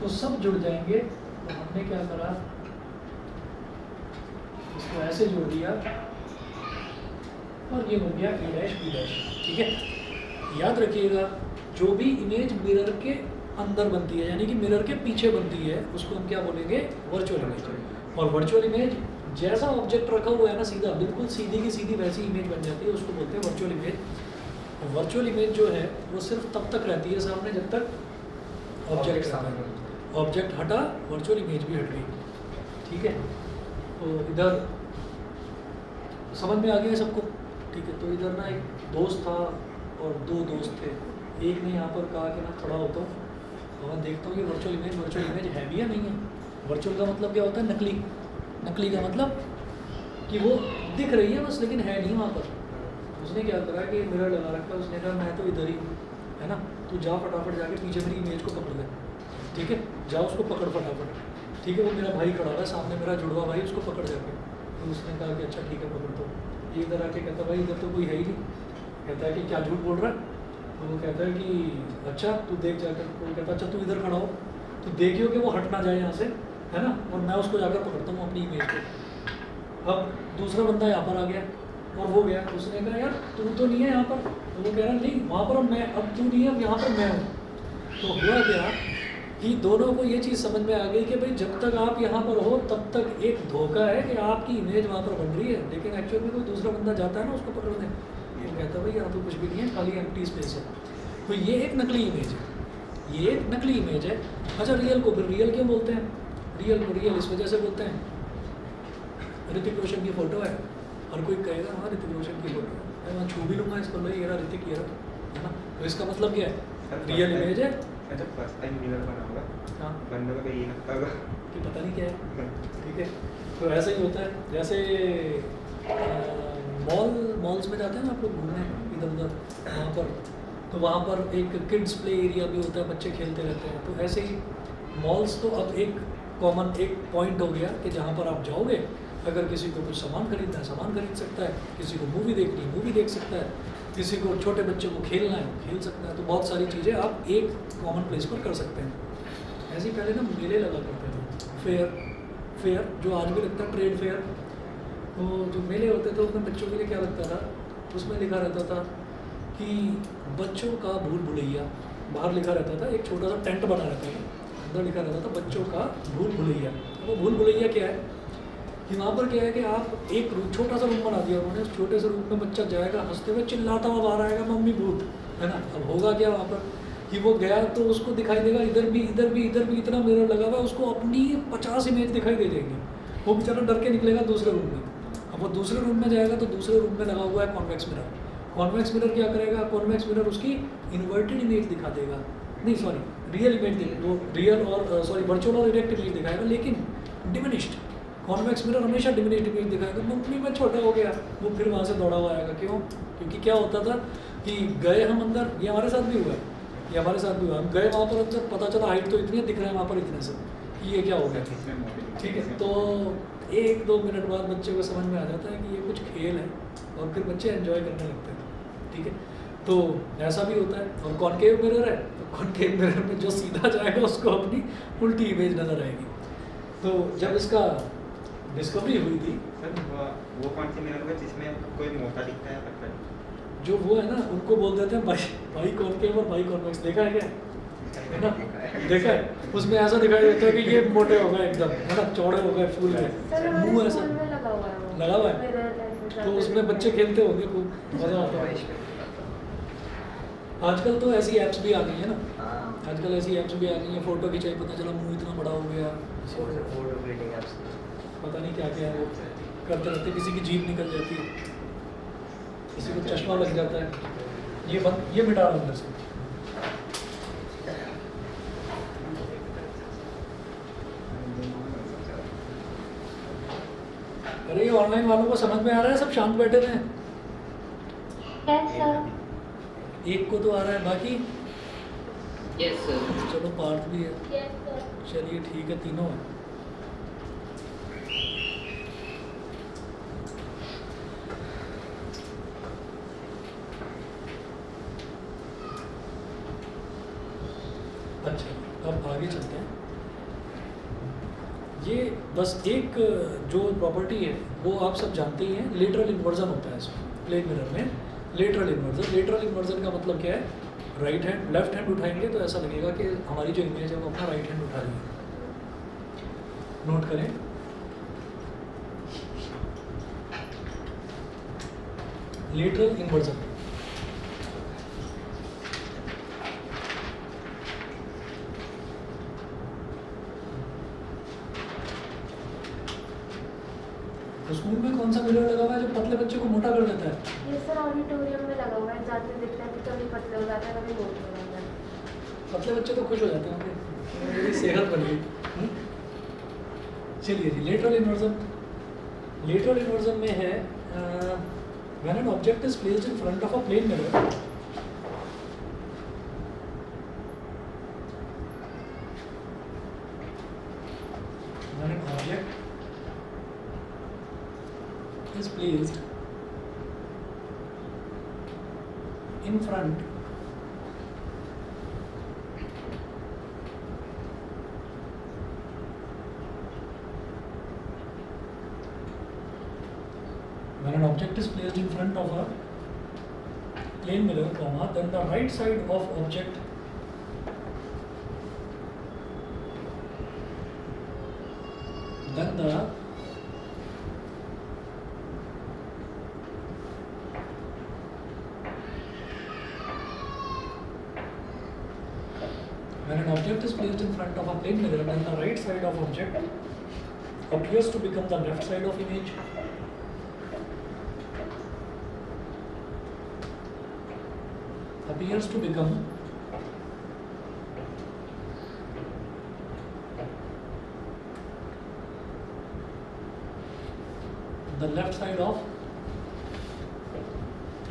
तो सब जुड़ जाएंगे। तो हमने क्या करा, इसको ऐसे जोड़ दिया और ये बन गया ए डैश बी डैश, ठीक है। याद रखिएगा जो भी इमेज मिरर के अंदर बनती है, यानी कि मिरर के पीछे बनती है, उसको हम क्या बोलेंगे, वर्चुअल इमेज। और वर्चुअल इमेज जैसा ऑब्जेक्ट रखा हुआ है ना सीधा, बिल्कुल सीधी की सीधी वैसी इमेज बन जाती है, उसको बोलते हैं वर्चुअल इमेज। वर्चुअल इमेज जो है वो सिर्फ तब तक रहती है सामने जब तक ऑब्जेक्ट सामने, ऑब्जेक्ट हटा वर्चुअल इमेज भी हट गई, ठीक है। तो इधर समझ में आ गया सबको, ठीक है। तो इधर ना एक दोस्त था और दो दोस्त थे, एक ने यहाँ पर कहा कि ना खड़ा होता हूँ और मैं देखता हूँ कि वर्चुअल इमेज है भी या नहीं है। वर्चुअल का मतलब क्या होता है, नकली। नकली का मतलब कि वो दिख रही है बस, लेकिन है नहीं वहाँ पर। उसने क्या करा कि मिरर लगा रखा, उसने कहा मैं तो इधर ही हूँ, है ना, तू जा फटाफट जाके पीछे मेरी इमेज को पकड़ ले, ठीक है, जा उसको पकड़ फटाफट, ठीक है। वो मेरा भाई खड़ा हुआ है सामने, मेरा जुड़वा भाई, उसको पकड़ जाके। तो उसने कहा कि अच्छा ठीक है पकड़ दो। ये इधर आके कहता भाई इधर तो कोई है ही नहीं। कहता है कि क्या झूठ बोल रहा है। तो वो कहता है कि अच्छा तू देख जाकर। वो कहता अच्छा तू इधर खड़ा हो, तो देखियो कि वो हट ना जाए यहाँ से, है ना, और मैं उसको जाकर पकड़ता हूँ अपनी इमेज को। अब दूसरा बंदा यहाँ पर आ गया और वो गया, उसने कहा यार तू तो नहीं है यहाँ पर। तो वो कह रहा नहीं वहाँ पर मैं, अब तू नहीं है, अब यहाँ पर मैं हूँ। तो हुआ क्या कि दोनों को ये चीज़ समझ में आ गई कि भाई जब तक आप यहाँ पर हो तब तक एक धोखा है कि आपकी इमेज वहाँ पर बन रही है, लेकिन एक्चुअल में कोई दूसरा बंदा जाता है ना उसको पकड़ने, वो कहता है भाई यहाँ तो कुछ भी नहीं है, खाली एम्प्टी स्पेस है। तो ये एक नकली इमेज है, ये एक नकली इमेज है। अच्छा रियल को फिर रियल क्यों बोलते हैं, रियल को रियल इस वजह से बोलते हैं, ऋतिक रोशन की फ़ोटो है और कोई कहेगा हाँ ऋतिक रोशन की फ़ोटो है, मैं छू भी लूँगा इसको, भाई ये रहा ऋतिक, ये रहा, है ना। तो इसका मतलब क्या है, रियल इमेज है। अच्छा फर्स्ट टाइम मिरर बना होगा, हाँ बनने में ये लगता होगा कि पता नहीं क्या है, ठीक है। तो ऐसा ही होता है, जैसे मॉल्स में जाते हैं ना आप लोग घूमने इधर उधर, वहाँ पर, तो वहाँ पर एक किड्स प्ले एरिया भी होता है, बच्चे खेलते रहते हैं। तो ऐसे ही मॉल्स तो अब एक कॉमन एक पॉइंट हो गया कि जहाँ पर आप जाओगे, अगर किसी को कुछ सामान खरीदना है सामान खरीद सकता है, किसी को मूवी देखनी है मूवी देख सकता है, किसी को छोटे बच्चे को खेलना है खेल सकता है। तो बहुत सारी चीज़ें आप एक कॉमन प्लेस पर कर सकते हैं। ऐसे ही पहले ना मेले लगा करते थे, फेयर जो आज भी लगता है, ट्रेड फेयर। तो जो मेले होते थे उसमें बच्चों के लिए क्या लगता था, उसमें लिखा रहता था कि बच्चों का भूल भुलैया, बाहर लिखा रहता था, एक छोटा सा टेंट बना रहता था, अंदर लिखा रहता था बच्चों का भूल भुलैया। वो भूल भुलैया क्या है कि वहाँ पर क्या है कि आप एक रूम, छोटा सा रूम बना दिया उन्होंने, उस छोटे से रूम में बच्चा जाएगा हंसते हुए चिल्लाता हुआ बाहर आएगा मम्मी भूत, है ना। अब होगा क्या वहाँ पर कि वो गया तो उसको दिखाई देगा इधर भी इधर भी इधर भी इतना मिरर लगा हुआ है, उसको अपनी 50 इमेज दिखाई दे देंगे। वो बेचारा डर के निकलेगा दूसरे रूम में। अब वो दूसरे रूम में जाएगा तो दूसरे रूम में लगा हुआ है कॉन्वेक्स मिरर। कॉन्वेक्स मिरर क्या करेगा, कॉन्वेक्स मिरर उसकी इन्वर्टेड इमेज दिखा देगा, नहीं सॉरी रियल इमेज, वो रियल और सॉरी वर्चुअल और इरेक्ट इमेज दिखाएगा, लेकिन डिमिनिश्ड। कॉन्वेक्स मिरर हमेशा डिमिनिश्ड इमेज दिखाएगा, मम्मी में छोटा हो गया, वो फिर वहाँ से दौड़ा हुआ आएगा। क्यों? क्योंकि क्या होता था कि गए हम अंदर, ये हमारे साथ भी हुआ है ये हमारे साथ भी हुआ, हम गए वहाँ पर, अंदर पता चला हाइट तो इतनी है, दिख रहे हैं वहाँ पर इतने से, ये क्या हो गया। ठीक है, तो 1-2 मिनट बाद बच्चे को समझ में आ जाता है कि ये कुछ खेल है, और फिर बच्चे एंजॉय करने लगते हैं। ठीक है, तो ऐसा भी होता है। और कॉनकेव मिरर है, तो कॉनकेव मिरर में जो सीधा जाएगा उसको अपनी उल्टी इमेज नज़र आएगी। तो जब इसका डिस्कवरी हुई थी, सर वो कौन सी मिरर है जिसमें कोई मोटा दिखता है पत्थर? जो वो है ना, उनको बोल देते हैं बाई कॉनकेव और बाई कॉन्वेक्स। देखा है क्या? है ना, देखा है। उसमें ऐसा दिखाई देता है कि ये मोटे हो गए एकदम, है ना, चौड़े हो गए, फूल सर गए, हमारे मुंह ऐसा स्कूल में लगा हुआ है वो। लगा हुआ है। मिरर ऐसे तो उसमें बच्चे खेलते होंगे, खूब मज़ा आता है। आजकल तो ऐसी ऐप्स भी आ गई है ना, आजकल ऐसी ऐप्स भी आ गई हैं, फ़ोटो खिंचाई, पता चला मुंह इतना बड़ा हो गया, पता नहीं क्या क्या है वो करते रहते, किसी की जीभ निकल जाती है, किसी को चश्मा लग जाता है। ये मिटा रहा हूँ अंदर से। अरे ये ऑनलाइन वालों को समझ में आ रहा है, सब शांत बैठे हुए हैं। Yes sir. एक को तो आ रहा है, बाकी यस सर। चलो पार्थ भी है, यस सर। चलिए ठीक है, तीनों है। अच्छा, अब आगे चलते हैं। ये बस एक जो प्रॉपर्टी है वो आप सब जानते ही हैं, लेटरल इन्वर्जन होता है इसमें, प्लेन मिरर में लेटरल इन्वर्जन। लेटरल इन्वर्जन का मतलब क्या है? राइट हैंड, लेफ्ट हैंड उठाएंगे तो ऐसा लगेगा कि हमारी जो इमेज है वो अपना राइट हैंड उठा रही है। नोट करें, लेटरल इन्वर्जन। तो स्कूल में कौन सा मिरर लगा हुआ है जो पतले बच्चे को मोटा कर देता है? ये सर ऑडिटोरियम में लगा हुआ है, जाते देखते हैं कि कभी पतले हो जाते हैं, कभी मोटे हो जाते हैं। पतले बच्चे तो खुश हो जाते हैं, मेरी सेहत बन गई। चलिए जी, लेटरल इन्वर्जन। लेटरल इन्वर्जन में है when an object is placed in front of a plane mirror, when an object is placed in front when an object is placed in front of a plane mirror, comma, then the right side of object then the when an object is placed in front of a plane mirror, then the right side of object appears to become the left side of image. Appears to become the left side of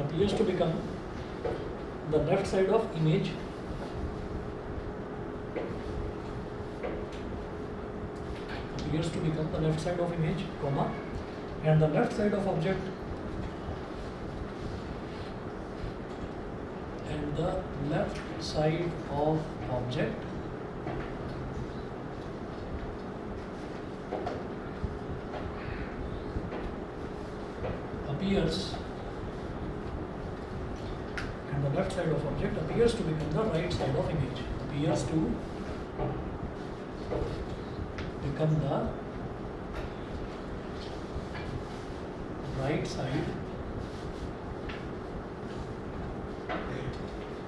appears to become the left side of image. Appears to become the left side of image, comma, and the left side of object and the left side of object appears and the left side of object appears to become the right side of image. Appears to become the right side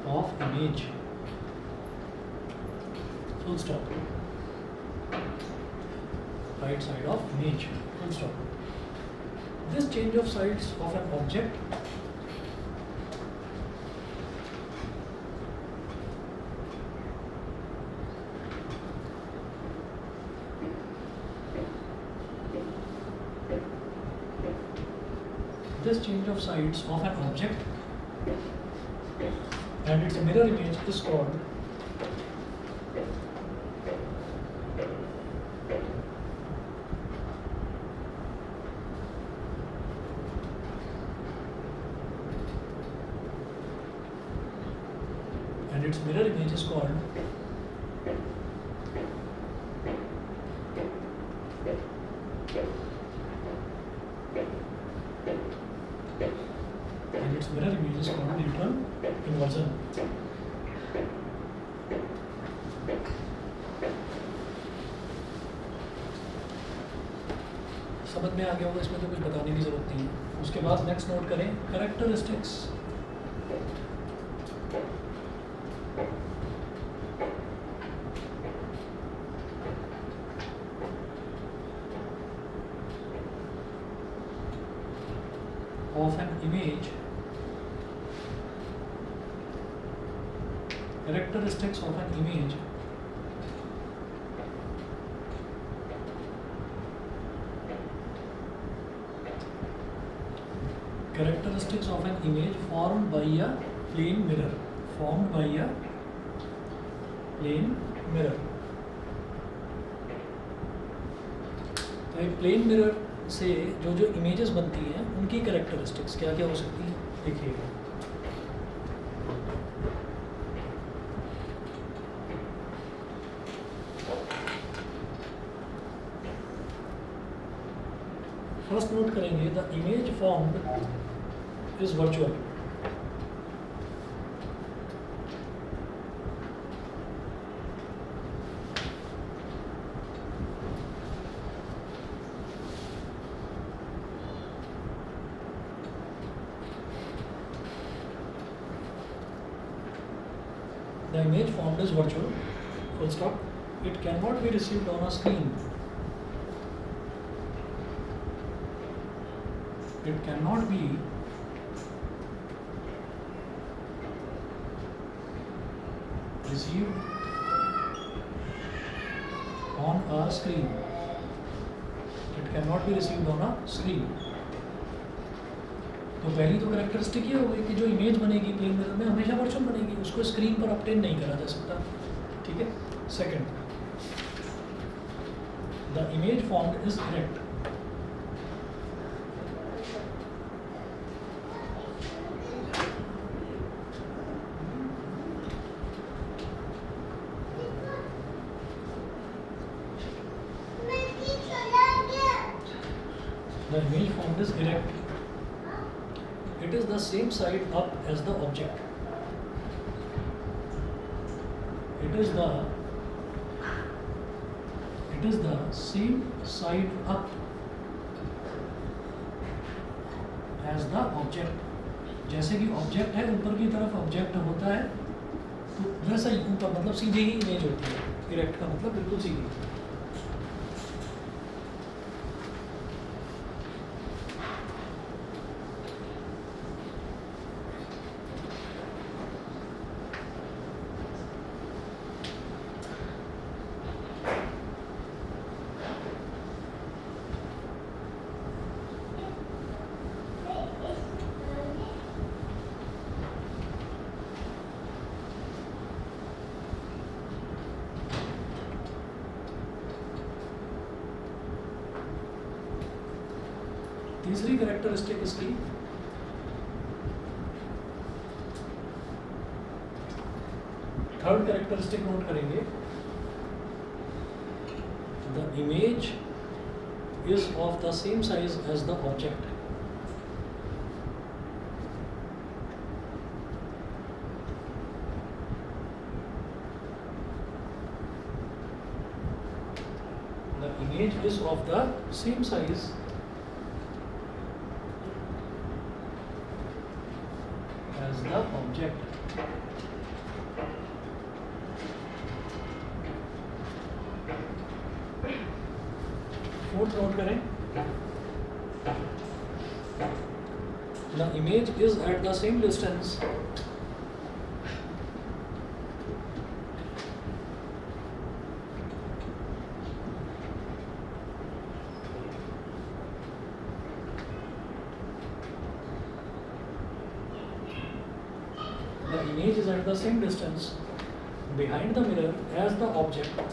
of image. Full stop. Right side of image. Full stop. This change of sides of an object this change of sides of an object and its mirror image is called and its mirror image is called and its mirror image is called neutron inversion. समझ में आ गया होगा, इसमें तो कुछ बताने की जरूरत नहीं है. उसके बाद नेक्स्ट नोट करें characteristics. Of an image, characteristics of an image characteristics of an image formed by a plane mirror, formed by a plane mirror. तो एक प्लेन मिरर से जो जो इमेजेस बनती हैं उनकी कैरेक्टरिस्टिक्स क्या क्या हो सकती हैं देखिएगा. फर्स्ट नोट करेंगे the image formed is virtual. The image formed is virtual, full stop. It cannot be received on a screen. It cannot be received on a screen. It cannot be received on a screen. तो पहली तो characteristic ये हो गई कि जो image बनेगी plane mirror में हमेशा वर्चुअल बनेगी, उसको स्क्रीन पर ऑब्टेन नहीं करा जा सकता. ठीक है. Second, the image formed is erect. The image formed is erect. It is the same side up as the object. It is the same side up as the object. जैसे कि object है ऊपर की तरफ ऑब्जेक्ट होता है तो वैसा ही ऊपर मतलब सीधी ही इमेज होती है. इरेक्ट का मतलब बिल्कुल सीधी. तीसरी कैरेक्टरिस्टिक इसकी थर्ड कैरेक्टरिस्टिक नोट करेंगे. The image is of the same size as the object. The image is of the same size as the object. Fourth note करें. The image is at the same distance image is at the same distance behind the mirror as the object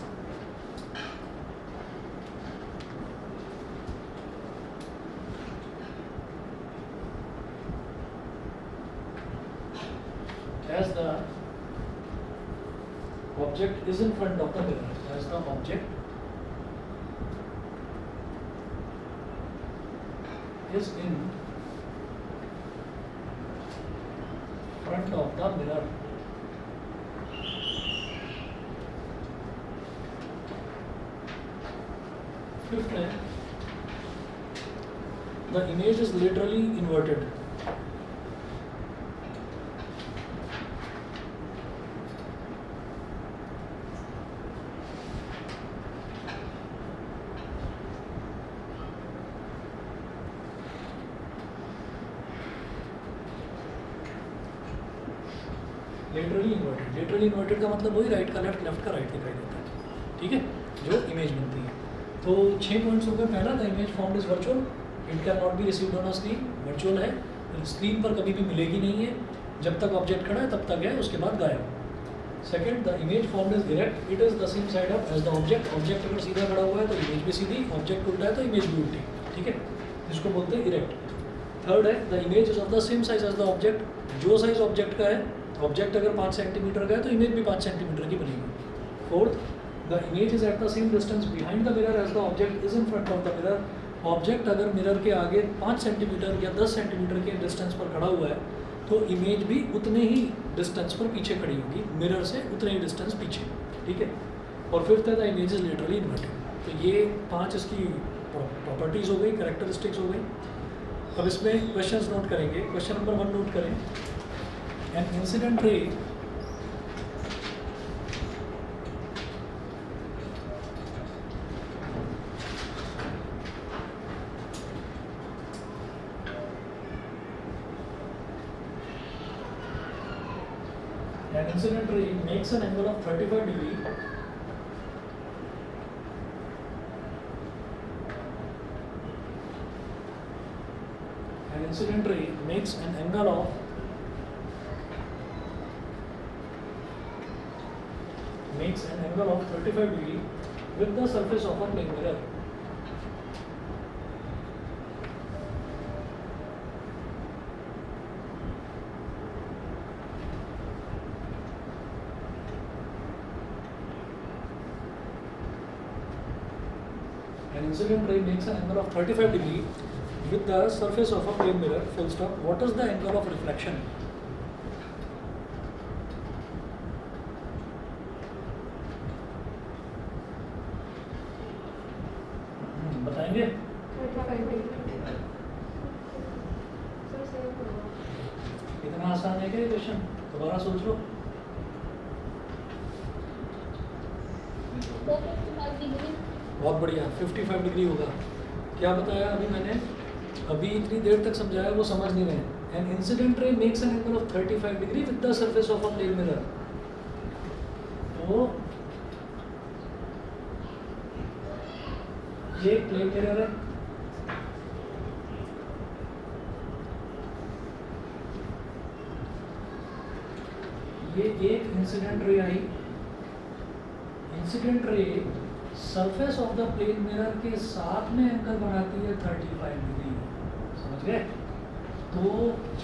is in front of the mirror, as the object is in front of the mirror. Fifth है, the image is literally inverted. Laterally inverted का मतलब वही right का left, left का right दिखाई देता है, ठीक है, जो इमेज बनती है। तो 6 पॉइंट्स हो गए। पहला, the image formed is virtual, it can not be received on a screen. Virtual है, स्क्रीन पर कभी भी मिलेगी नहीं है, जब तक ऑब्जेक्ट खड़ा है तब तक है, उसके बाद गायब। Second, the image formed is direct, it is the same side up as the object. Object अगर सीधा खड़ा हुआ है तो इमेज भी सीधी, ऑब्जेक्ट उल्टा है तो इमेज भी उल्टी, ठीक है, जिसको बोलते हैं इरेक्ट। थर्ड है, the image is of the same size as the object. जो साइज ऑब्जेक्ट का है, ऑब्जेक्ट अगर 5 सेंटीमीटर का है तो इमेज भी 5 सेंटीमीटर की बनेगी। Fourth, the image is at the same distance behind the mirror as the object is in front of the mirror. Object अगर मिरर के आगे 5 सेंटीमीटर या 10 सेंटीमीटर के डिस्टेंस पर खड़ा हुआ है तो इमेज भी उतने ही डिस्टेंस पर पीछे खड़ी होगी, मिरर से उतने ही डिस्टेंस पीछे, ठीक है। और फिफ्थ है, the image is literally inverted. तो ये 5 इसकी प्रॉपर्टीज़ हो गई, कैरेक्टरिस्टिक्स हो गई। अब इसमें क्वेश्चंस नोट करेंगे। क्वेश्चन नंबर 1 नोट करें। An incident ray makes an angle of 35 degree an incident ray makes an angle of 35 degree with the surface of a plane mirror. An incident ray makes an angle of 35 degree with the surface of a plane mirror. Full stop. What is the angle of reflection? बताएंगे? इतना आसान है क्या ये question? दोबारा सोच लो। बहुत बढ़िया, 55 डिग्री होगा। क्या बताया अभी मैंने? अभी इतनी देर तक समझाया, वो समझ नहीं रहे। An incident ray makes an angle of 35 degree with the surface of a plane mirror. तो ये प्लेन मिरर है, ये एक इंसिडेंट रे आई। Incident ray surface of the plane mirror के साथ में एंगल बनाती है 35 डिग्री, समझ गए? तो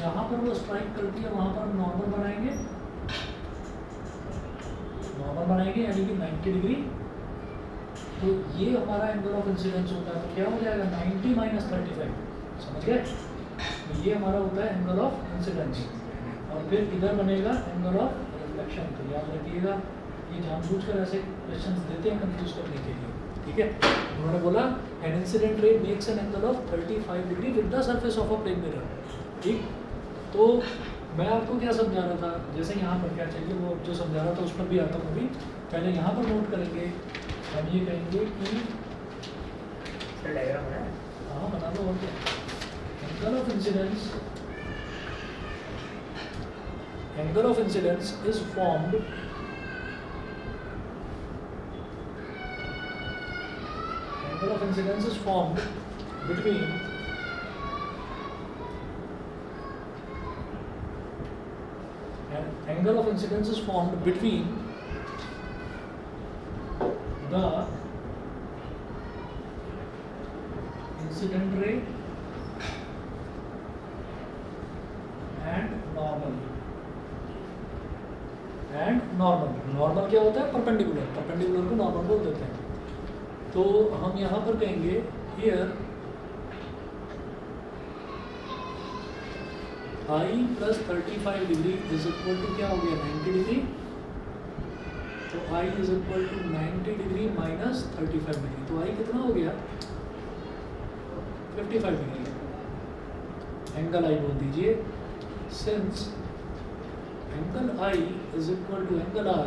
जहां पर वो स्ट्राइक करती है वहां पर नॉर्मल बनाएंगे, यानी कि 90 डिग्री। तो ये हमारा एंगल ऑफ इंसिडेंस होता है। तो क्या हो जाएगा? 90 माइनस 35, समझ गए? तो ये हमारा होता है एंगल ऑफ इंसिडेंस। और फिर इधर बनेगा एंगल ऑफ रिफ्लेक्शन। तो याद रखिएगा, ये जानबूझकर ऐसे क्वेश्चंस देते हैं कंफ्यूज करने के लिए, ठीक है। उन्होंने बोला an incident ray makes an angle of 35 degree with the surface of a plane mirror, ठीक। तो मैं आपको क्या समझा रहा था, जैसे यहाँ पर क्या चाहिए वो जो समझा रहा था उस पर भी आता हूँ अभी। पहले यहाँ पर नोट करेंगे, हम ये कहेंगे कि डायग्राम है, हाँ बता दो। और क्या angle of incidence, angle of incidence is formed between an angle of incidence is formed between the incident ray and normal. Normal क्या होता है? परपेंडिकुलर को नॉर्मल बोल देते हैं. तो हम यहाँ पर कहेंगे here I plus 35 degree is equal to क्या हो गया? 90 डिग्री. तो I is equal to 90 degree minus 35 degree. तो I कितना हो गया? 55 डिग्री. एंगल I बोल दीजिए. Since angle I is equal to angle R,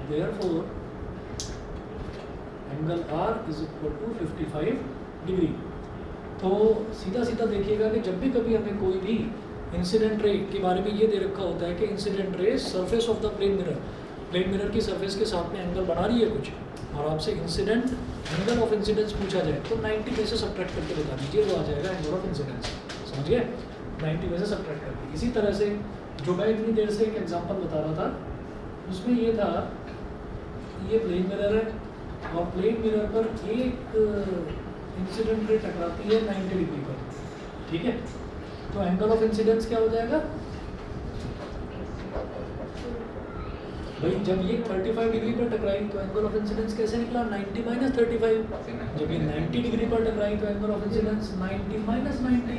therefore angle R is equal to 55 degree. तो सीधा सीधा देखिएगा कि जब भी कभी हमें कोई भी इंसिडेंट रे के बारे में ये दे रखा होता है कि incident ray surface of the plane mirror की सरफेस के साथ में एंगल बना रही है कुछ, और आपसे इंसिडेंट एंगल ऑफ इंसिडेंस पूछा जाए तो 90 में से सब्ट्रैक्ट करके बता दीजिए, वो आ जाएगा एंगल ऑफ इंसिडेंस. समझ गए? 90 में से सब्ट्रैक्ट करके. इसी तरह से जो मैं इतनी देर से एक एग्जांपल बता रहा था, उसमें ये था, ये प्लेन मिरर है और प्लेन मिरर पर एक इंसिडेंट रे टकराती है 90 डिग्री पर. ठीक है? तो एंगल ऑफ इंसिडेंस क्या हो जाएगा भाई? जब ये 35 डिग्री पर टकराई तो एंगल ऑफ इंसिडेंस कैसे निकला? 90 माइनस 35. जब ये 90 डिग्री पर टकराई तो एंगल ऑफ इंसिडेंस 90 माइनस 90.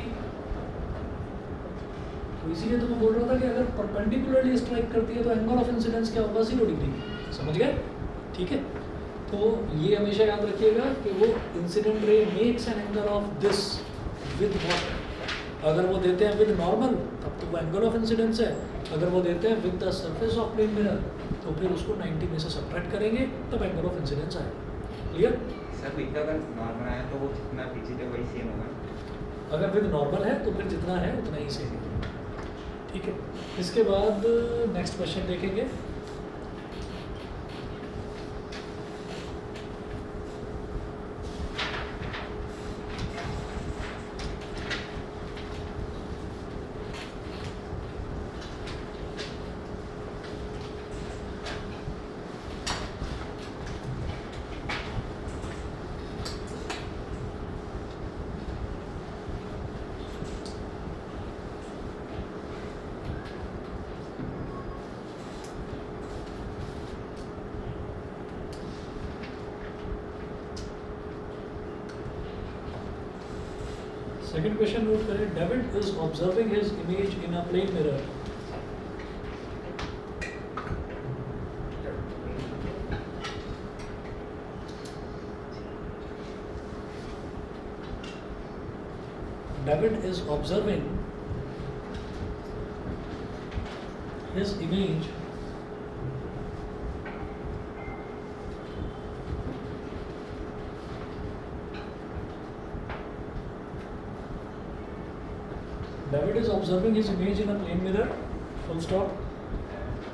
तो इसीलिए तो मैं बोल रहा था कि अगर परपेंडिकुलरली स्ट्राइक करती है तो एंगल ऑफ इंसिडेंस क्या होगा? 0 डिग्री. समझ गए? ठीक है? तो ये हमेशा याद रखिएगा कि वो incident ray makes an angle of this with what. अगर वो देते हैं विद नॉर्मल तब तो वो एंगल ऑफ इंसिडेंस है. अगर वो देते हैं with the surface of plane mirror तो फिर उसको 90 में से सब्ट्रैक्ट करेंगे तब एंगल ऑफ इंसिडेंस आएगा. क्लियर? सर विद अगर नॉर्मल आया तो वो जितना पीछे थे वही सेम होगा. अगर विद नॉर्मल है तो फिर जितना है उतना ही सेम है. ठीक है? इसके बाद नेक्स्ट क्वेश्चन देखेंगे. सेकंड क्वेश्चन नोट करें. David is observing his image in a plane mirror. David is observing his image David is observing his image in a plane mirror, full stop.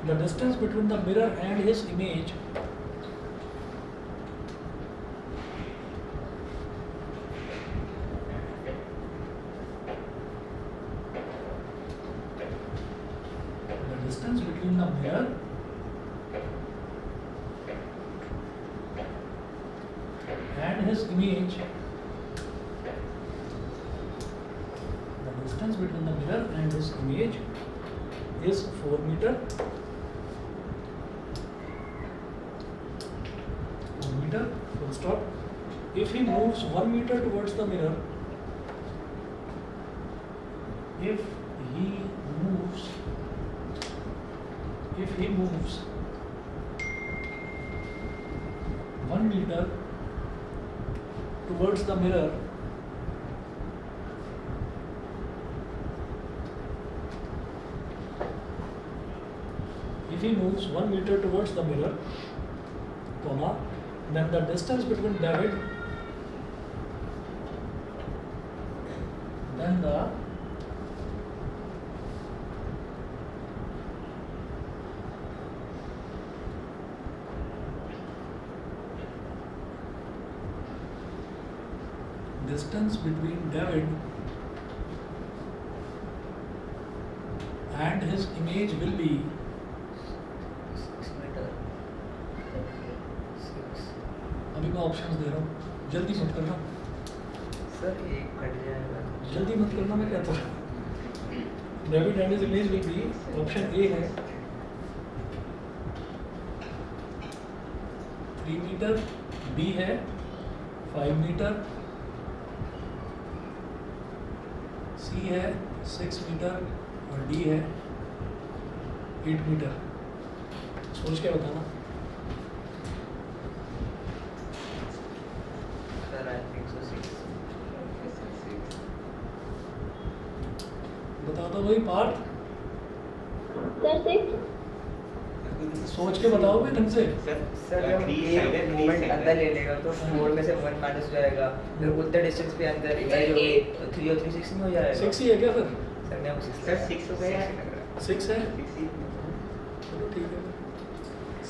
The distance between the mirror and his image between the mirror and his image, the distance between the mirror and his image is 4 meter. 4 meter, full stop. If he moves 1 meter towards the mirror, if he moves 1 meter towards the mirror, comma, then the distance between David and his image will be मैं options दे रहा हूँ, जल्दी मत करना, sir एक cut जाएगा। जल्दी मत करना, मैं कहता हूँ। David and his image will be, option A है 3 मीटर, बी है 5 मीटर, सी है 6 मीटर और डी है 8 मीटर। सोच के बताना। Sir I think so 6। बता दो भाई पार्थ, सर 6। सोच के बताओगे ढंग से। सर जब एक मोमेंट अंदर ले लेगा तो 4 में से 1 माइनस हो जाएगा, फिर उतना डिस्टेंस पे अंदर 3 और 3 6 नहीं हो जाएगा। 6 ही है क्या फिर? सर मैं 6 सर 6 हो गया है। 6 है, 6 ही चलो ठीक है,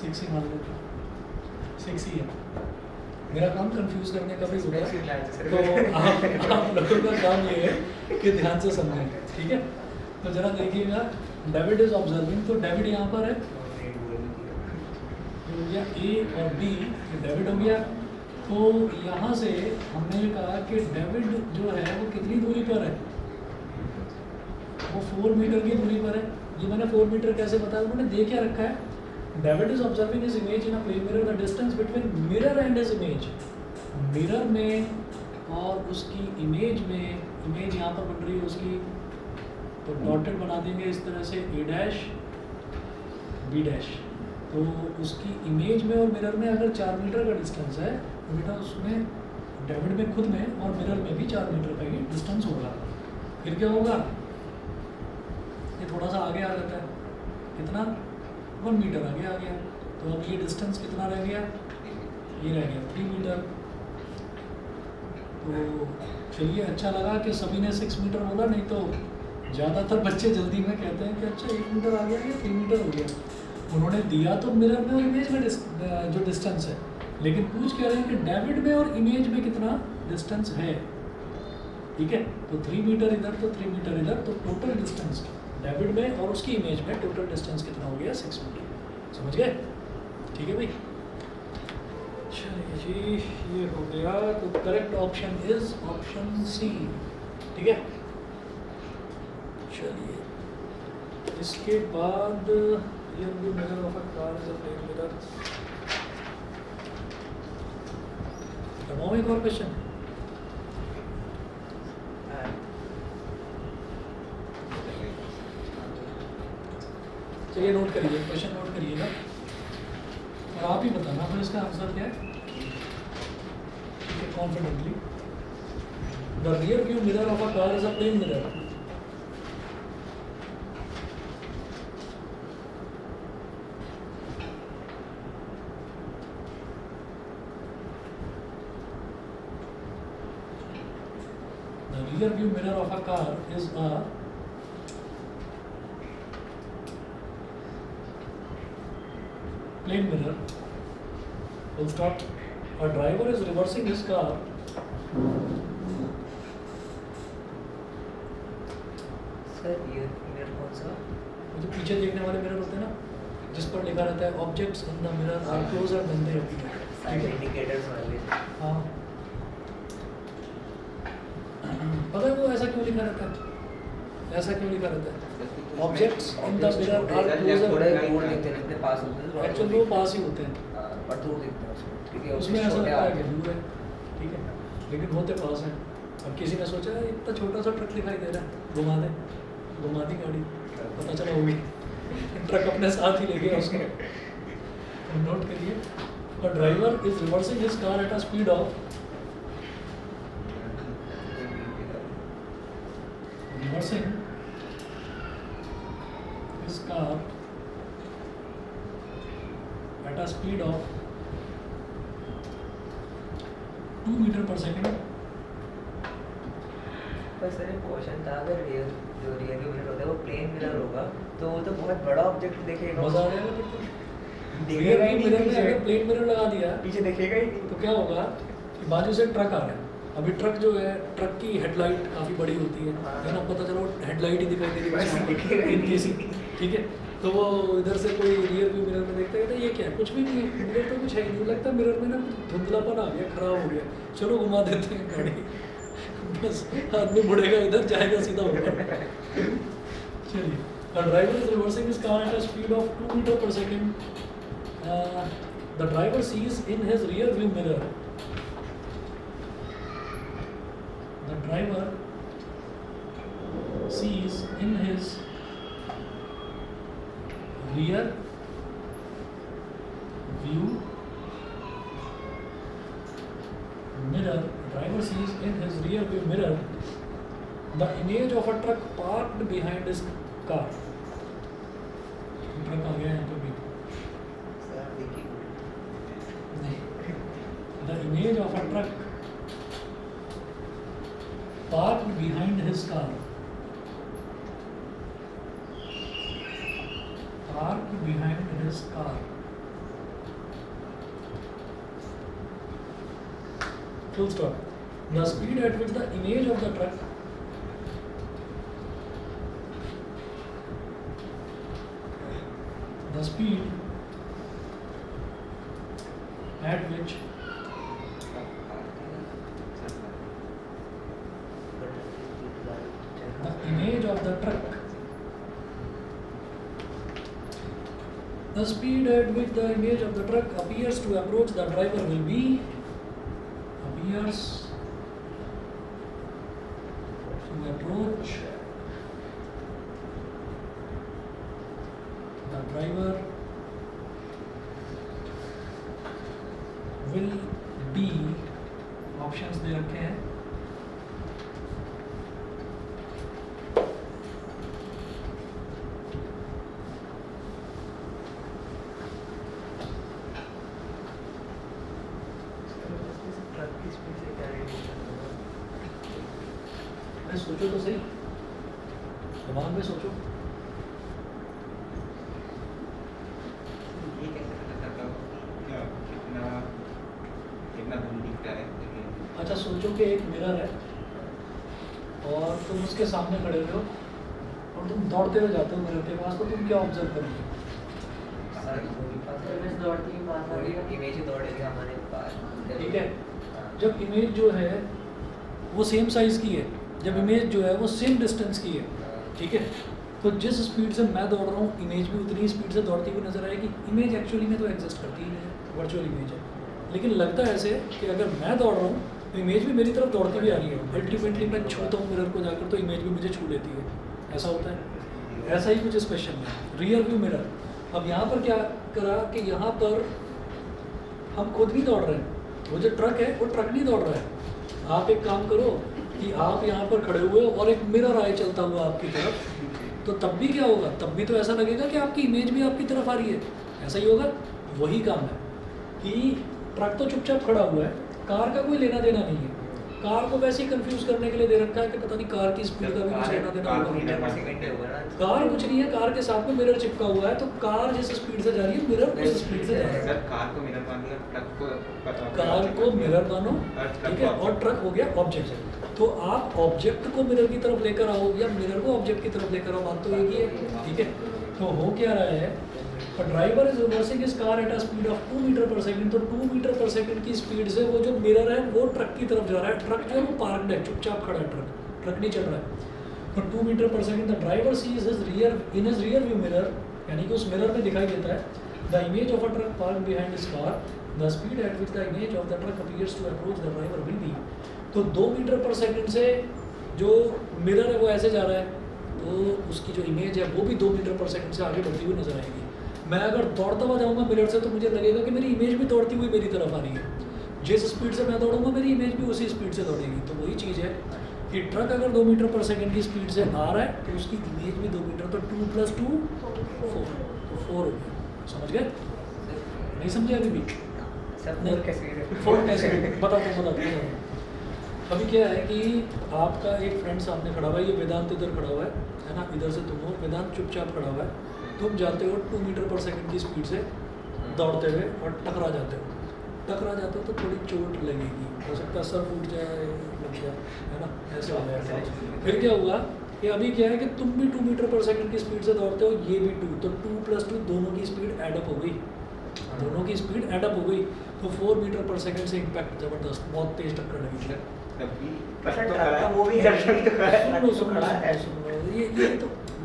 6 ही मान लेते हैं, 6 ही है। मेरा काम कंफ्यूज करने का भी होता है, तो आप लोगों का काम ये है कि ध्यान से समझें, ठीक है। तो जरा देखिएगा, डेविड इज ऑब्जर्विंग, तो डेविड यहाँ पर है, हो गया ए और बी, डेविड हो गया। तो यहाँ से हमने कहा कि डेविड जो है वो कितनी दूरी पर है, वो 4 मीटर की दूरी पर है। ये मैंने 4 मीटर कैसे बताया, उन्होंने दे क्या रखा है, David is observing his image in a plane mirror, the distance between mirror and his image, mirror में और उसकी इमेज में, इमेज यहाँ पर बन रही है उसकी, तो डॉटेड बना देंगे इस तरह से ए डैश बी डैश। तो उसकी इमेज में और मिरर में अगर 4 मीटर का डिस्टेंस है तो बेटा उसमें डेविड में खुद में और मिरर में भी 4 मीटर का ही डिस्टेंस होगा। फिर क्या होगा, ये थोड़ा सा आगे आ जाता है, कितना 1 मीटर आगे आ गया, तो अब ये डिस्टेंस कितना रह गया, ये रह गया 3 मीटर। तो चलिए, अच्छा लगा कि सभी ने 6 मीटर बोला, नहीं तो ज़्यादातर बच्चे जल्दी में कहते हैं कि अच्छा 1 मीटर आ गया या 3 मीटर हो गया। उन्होंने दिया तो मिरर में और इमेज में जो डिस्टेंस है, लेकिन पूछ कह रहे हैं कि डेविड में और इमेज में कितना डिस्टेंस है, ठीक है। तो 3 मीटर इधर तो 3 मीटर इधर, तो टोटल डिस्टेंस डेविड में और उसकी इमेज में टोटल डिस्टेंस कितना हो गया, 6 मीटर। समझ गए, ठीक है भाई। चलिए जी, ये हो गया, तो correct option is option C, ठीक है। चलिए, इसके बाद rear view mirror of a car is a plane mirror. एक और क्वेश्चन, चलिए नोट करिए, क्वेश्चन नोट करिएगा और आप ही बताना फिर इसका आंसर क्या है, ठीक है, confidently. The rear view mirror of a car is a plane mirror. The rear view mirror of a car is a plane mirror. Full stop. A driver is reversing his car. Sir ये mirror कौन सा? जो पीछे देखने वाले mirror होते हैं ना, जिस पर लिखा रहता है objects in the mirror are closer than they appear, side indicators वाले। हाँ, पता है वो ऐसा क्यों लिखा रहता है, ऐसा क्यों लिखा रहता है, objects in the mirror are थोड़े क्लोजर, दूर दिखते हैं, जितने पास होते हैं एक्चुअली वो पास ही होते हैं, पर दूर दिखते हैं उसमें, ठीक है। उसमें ऐसा लगता है कि दूर है, ठीक है, लेकिन होते पास हैं। अब किसी ने सोचा इतना छोटा सा ट्रक दिखाई दे रहा है, घुमा दे, घुमा दी गाड़ी, पता चला होगी ट्रक अपने साथ ही ले गया उसको। नोट करिए, the driver is reversing his car at a speed of, reversing his car at a speed of 2 meter per second. पर सर एक क्वेश्चन था, अगर रियर व्यू मिरर होता है वो प्लेन मिरर होगा तो वो तो बहुत बड़ा ऑब्जेक्ट देखेगा, मजा आ जाएगा फिर तो। दिखेगा ही नहीं मिरर में पीछे। अगर प्लेन मिरर लगा दिया पीछे दिखेगा ही नहीं। तो क्या होगा कि बाजू से ट्रक आ रहा है, अभी ट्रक जो है, ट्रक की हेडलाइट काफ़ी बड़ी होती है ना, पता चलो हेडलाइट ही दिखाई दे रही है, दिखेगा ही इनकी सी, ठीक है। तो वो इधर से कोई रियर व्यू मिरर में देखता है, कहता है ये क्या है, कुछ भी नहीं है, मिरर तो कुछ है ही नहीं, लगता है मिरर में ना कुछ धुंधलापन आ गया, खराब हो गया, चलो घुमा देते हैं गाड़ी। बस आदमी मुड़ेगा इधर, जाएगा सीधा ऊपर। चलिए, the driver is reversing his car at a speed of 2 meter per second. The driver sees in his rear view mirror. The driver sees in his rear view mirror. Driver sees in his rear view mirror the image of a truck parked behind his car. Truck आ गया यहाँ पे भी नहीं। The image of a truck parked behind his car. Parked behind his car. Full stop. The speed at which the image of the truck the speed at which the image of the truck the speed at which the image of the truck appears to approach the driver will be appears to approach the driver will be options दे रखे हैं truck की speed से क्या relation होगा? मैं सोचो तो सही, दिमाग में सोचो। ये कैसे पता चलता है क्या कितना कितना दूर दिखता है लेकिन अच्छा सोचो कि एक मिरर है और तुम उसके सामने खड़े हुए हो और तुम दौड़ते हुए जाते हो मिरर के पास, तो तुम क्या ऑब्जर्व करोगे? इमेज दौड़ती है पास आ रही है, इमेज ही दौड़ेगी हमारे पास। ठीक है, जब इमेज जो है वो सेम साइज की है, जब इमेज जो है वो सेम डिस्टेंस की है, ठीक है, तो जिस स्पीड से मैं दौड़ रहा हूँ इमेज भी उतनी स्पीड से दौड़ती हुई नजर आएगी। इमेज एक्चुअली में तो एग्जिस्ट करती ही नहीं है, वर्चुअल इमेज है, लेकिन लगता है ऐसे कि अगर मैं दौड़ रहा हूँ तो इमेज भी मेरी तरफ दौड़ती हुई आ रही है। अल्टीमेटली मैं छूता हूँ मिरर को जाकर तो इमेज भी मुझे छू लेती है, ऐसा होता है। ऐसा ही कुछ स्पेशल है रियर व्यू मिरर। अब यहाँ पर क्या करा कि यहाँ पर हम खुद नहीं दौड़ रहे हैं, वो जो ट्रक है वो ट्रक नहीं दौड़ रहा है। आप एक काम करो कि आप यहाँ पर खड़े हुए हो और एक मिरर आए चलता हुआ आपकी तरफ, तो तब भी क्या होगा, तब भी तो ऐसा लगेगा कि आपकी इमेज भी आपकी तरफ आ रही है, ऐसा ही होगा। वही काम है कि ट्रक तो चुपचाप खड़ा हुआ है, कार का कोई लेना देना नहीं है। कार को वैसे ही कंफ्यूज करने के लिए दे रखा है कि पता नहीं कार की स्पीड का भी कुछ लेना देना होगा। कार कुछ नहीं है, कार के साथ में मिरर चिपका हुआ है, तो कार जिस स्पीड से जा रही है मिरर उस स्पीड से जा रहा है। सर कार को मिरर मान दिया, ट्रक को कार को मिरर मानो, ठीक है, और ट्रक हो गया ऑब्जेक्ट। तो आप ऑब्जेक्ट को मिरर की तरफ लेकर आओ या मिरर को ऑब्जेक्ट की तरफ लेकर आओ, बात तो एक ही है, ठीक है। तो हो क्या रहा है, driver is reversing his car at a speed of 2 metre per second. तो 2 मीटर पर सेकंड की स्पीड से वो जो मिरर है वो ट्रक की तरफ जा रहा है। ट्रक जो है वो पार्कड है, चुपचाप खड़ा है, ट्रक नहीं चल रहा है। तो 2 metre per second the driver sees his rear in his rear view mirror, यानी कि उस मिरर में दिखाई देता है the image of a truck parked behind his car, the speed at which the image of the truck appears to approach the driver will be. तो 2 metre per second से जो मिरर है वो ऐसे जा रहा है, तो उसकी जो इमेज है वो भी 2 मीटर पर सेकंड से आगे बढ़ती हुई नजर आएगी। मैं अगर दौड़ता हुआ जाऊँगा मिरर से तो मुझे लगेगा कि मेरी इमेज भी दौड़ती हुई मेरी तरफ आ रही है। जिस स्पीड से मैं दौड़ूंगा मेरी इमेज भी उसी स्पीड से दौड़ेगी। तो वही चीज़ है कि ट्रक अगर 2 मीटर पर सेकंड की स्पीड से आ रहा है तो उसकी इमेज भी 2 मीटर, तो 2 + 2 4, तो 4 हो गया। समझ गए? नहीं समझे अभी भी? नहीं कैसे बताओ। अभी क्या है कि आपका एक फ्रेंड सामने खड़ा हुआ है, ये वेदांत इधर खड़ा हुआ है ना, इधर से तुम हो, वेदांत चुपचाप खड़ा हुआ है। तुम जाते हो 2 मीटर पर सेकंड की स्पीड से दौड़ते हुए और टकरा जाते हो तो थोड़ी चोट लगेगी, हो सकता है सर फूट जाए, लग जाए, है ना, ऐसे हो जाएगा। फिर क्या हुआ कि अभी क्या है कि तुम भी 2 मीटर पर सेकंड की स्पीड से दौड़ते हो, ये भी 2, तो 2 + 2 दोनों की स्पीड एडअप हो गई, दोनों की स्पीड एडअप हो गई, तो 4 मीटर पर सेकंड से इम्पैक्ट जबरदस्त, बहुत तेज टक्कर लगी थी। तभी अच्छा, तो ट्रक करा का है। वो भी एक्शन तो करा है, सुनो तो खड़ा है। सुनो,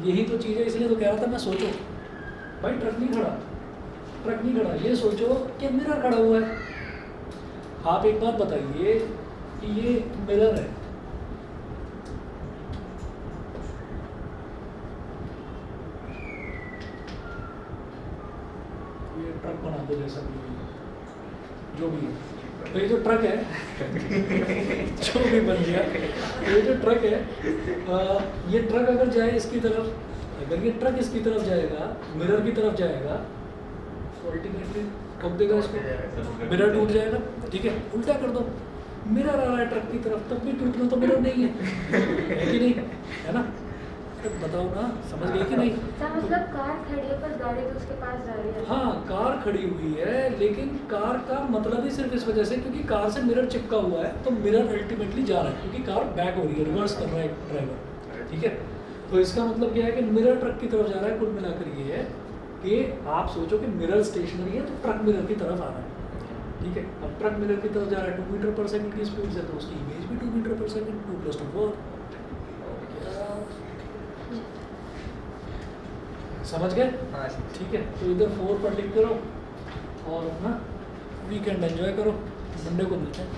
यही तो चीज़ है, इसलिए तो कह रहा था मैं। सोचो भाई, ट्रक नहीं खड़ा, ये सोचो कि मिरर खड़ा हुआ है। आप एक बात बताइए कि ये मिरर है, ये ट्रक बना दो जैसा भी है, जो भी है, तो ये जो ट्रक है जो भी बन गया, ये जो ट्रक है, ये ट्रक अगर जाए इसकी तरफ, अगर ये ट्रक इसकी तरफ जाएगा, मिरर की तरफ जाएगा, तो अल्टीमेटली ठोक देगा इसको, मिरर टूट जाएगा। ठीक है, उल्टा कर दो, मिरर आ रहा है ट्रक की तरफ, तब भी टूटना तो मिरर नहीं है कि नहीं, है ना? अरे बताओ ना, समझ गए कि नहीं? अच्छा, मतलब कार खड़ी है पर गाड़ी तो उसके पास जा रही है। हाँ, कार खड़ी हुई है, लेकिन कार का मतलब ही सिर्फ इस वजह से क्योंकि कार से मिरर चिपका हुआ है, तो मिरर अल्टीमेटली जा रहा है क्योंकि कार बैक हो रही है, रिवर्स कर रहा है ड्राइवर। ठीक है, तो इसका मतलब क्या है कि मिरर ट्रक की तरफ जा रहा है। कुल मिलाकर ये है कि आप सोचो कि मिरर स्टेशनरी है, तो ट्रक मिरर की तरफ आ रहा है। ठीक है, अब ट्रक मिरर की तरफ जा रहा है 2 मीटर पर सेकंड की स्पीड से, तो उसकी इमेज भी 2 मीटर पर सेकंड, 2 + 2 4। समझ गए? हाँ, ठीक है, तो इधर 4 पर टिक करो और अपना वीकेंड एंजॉय करो। मंडे को मिलते हैं।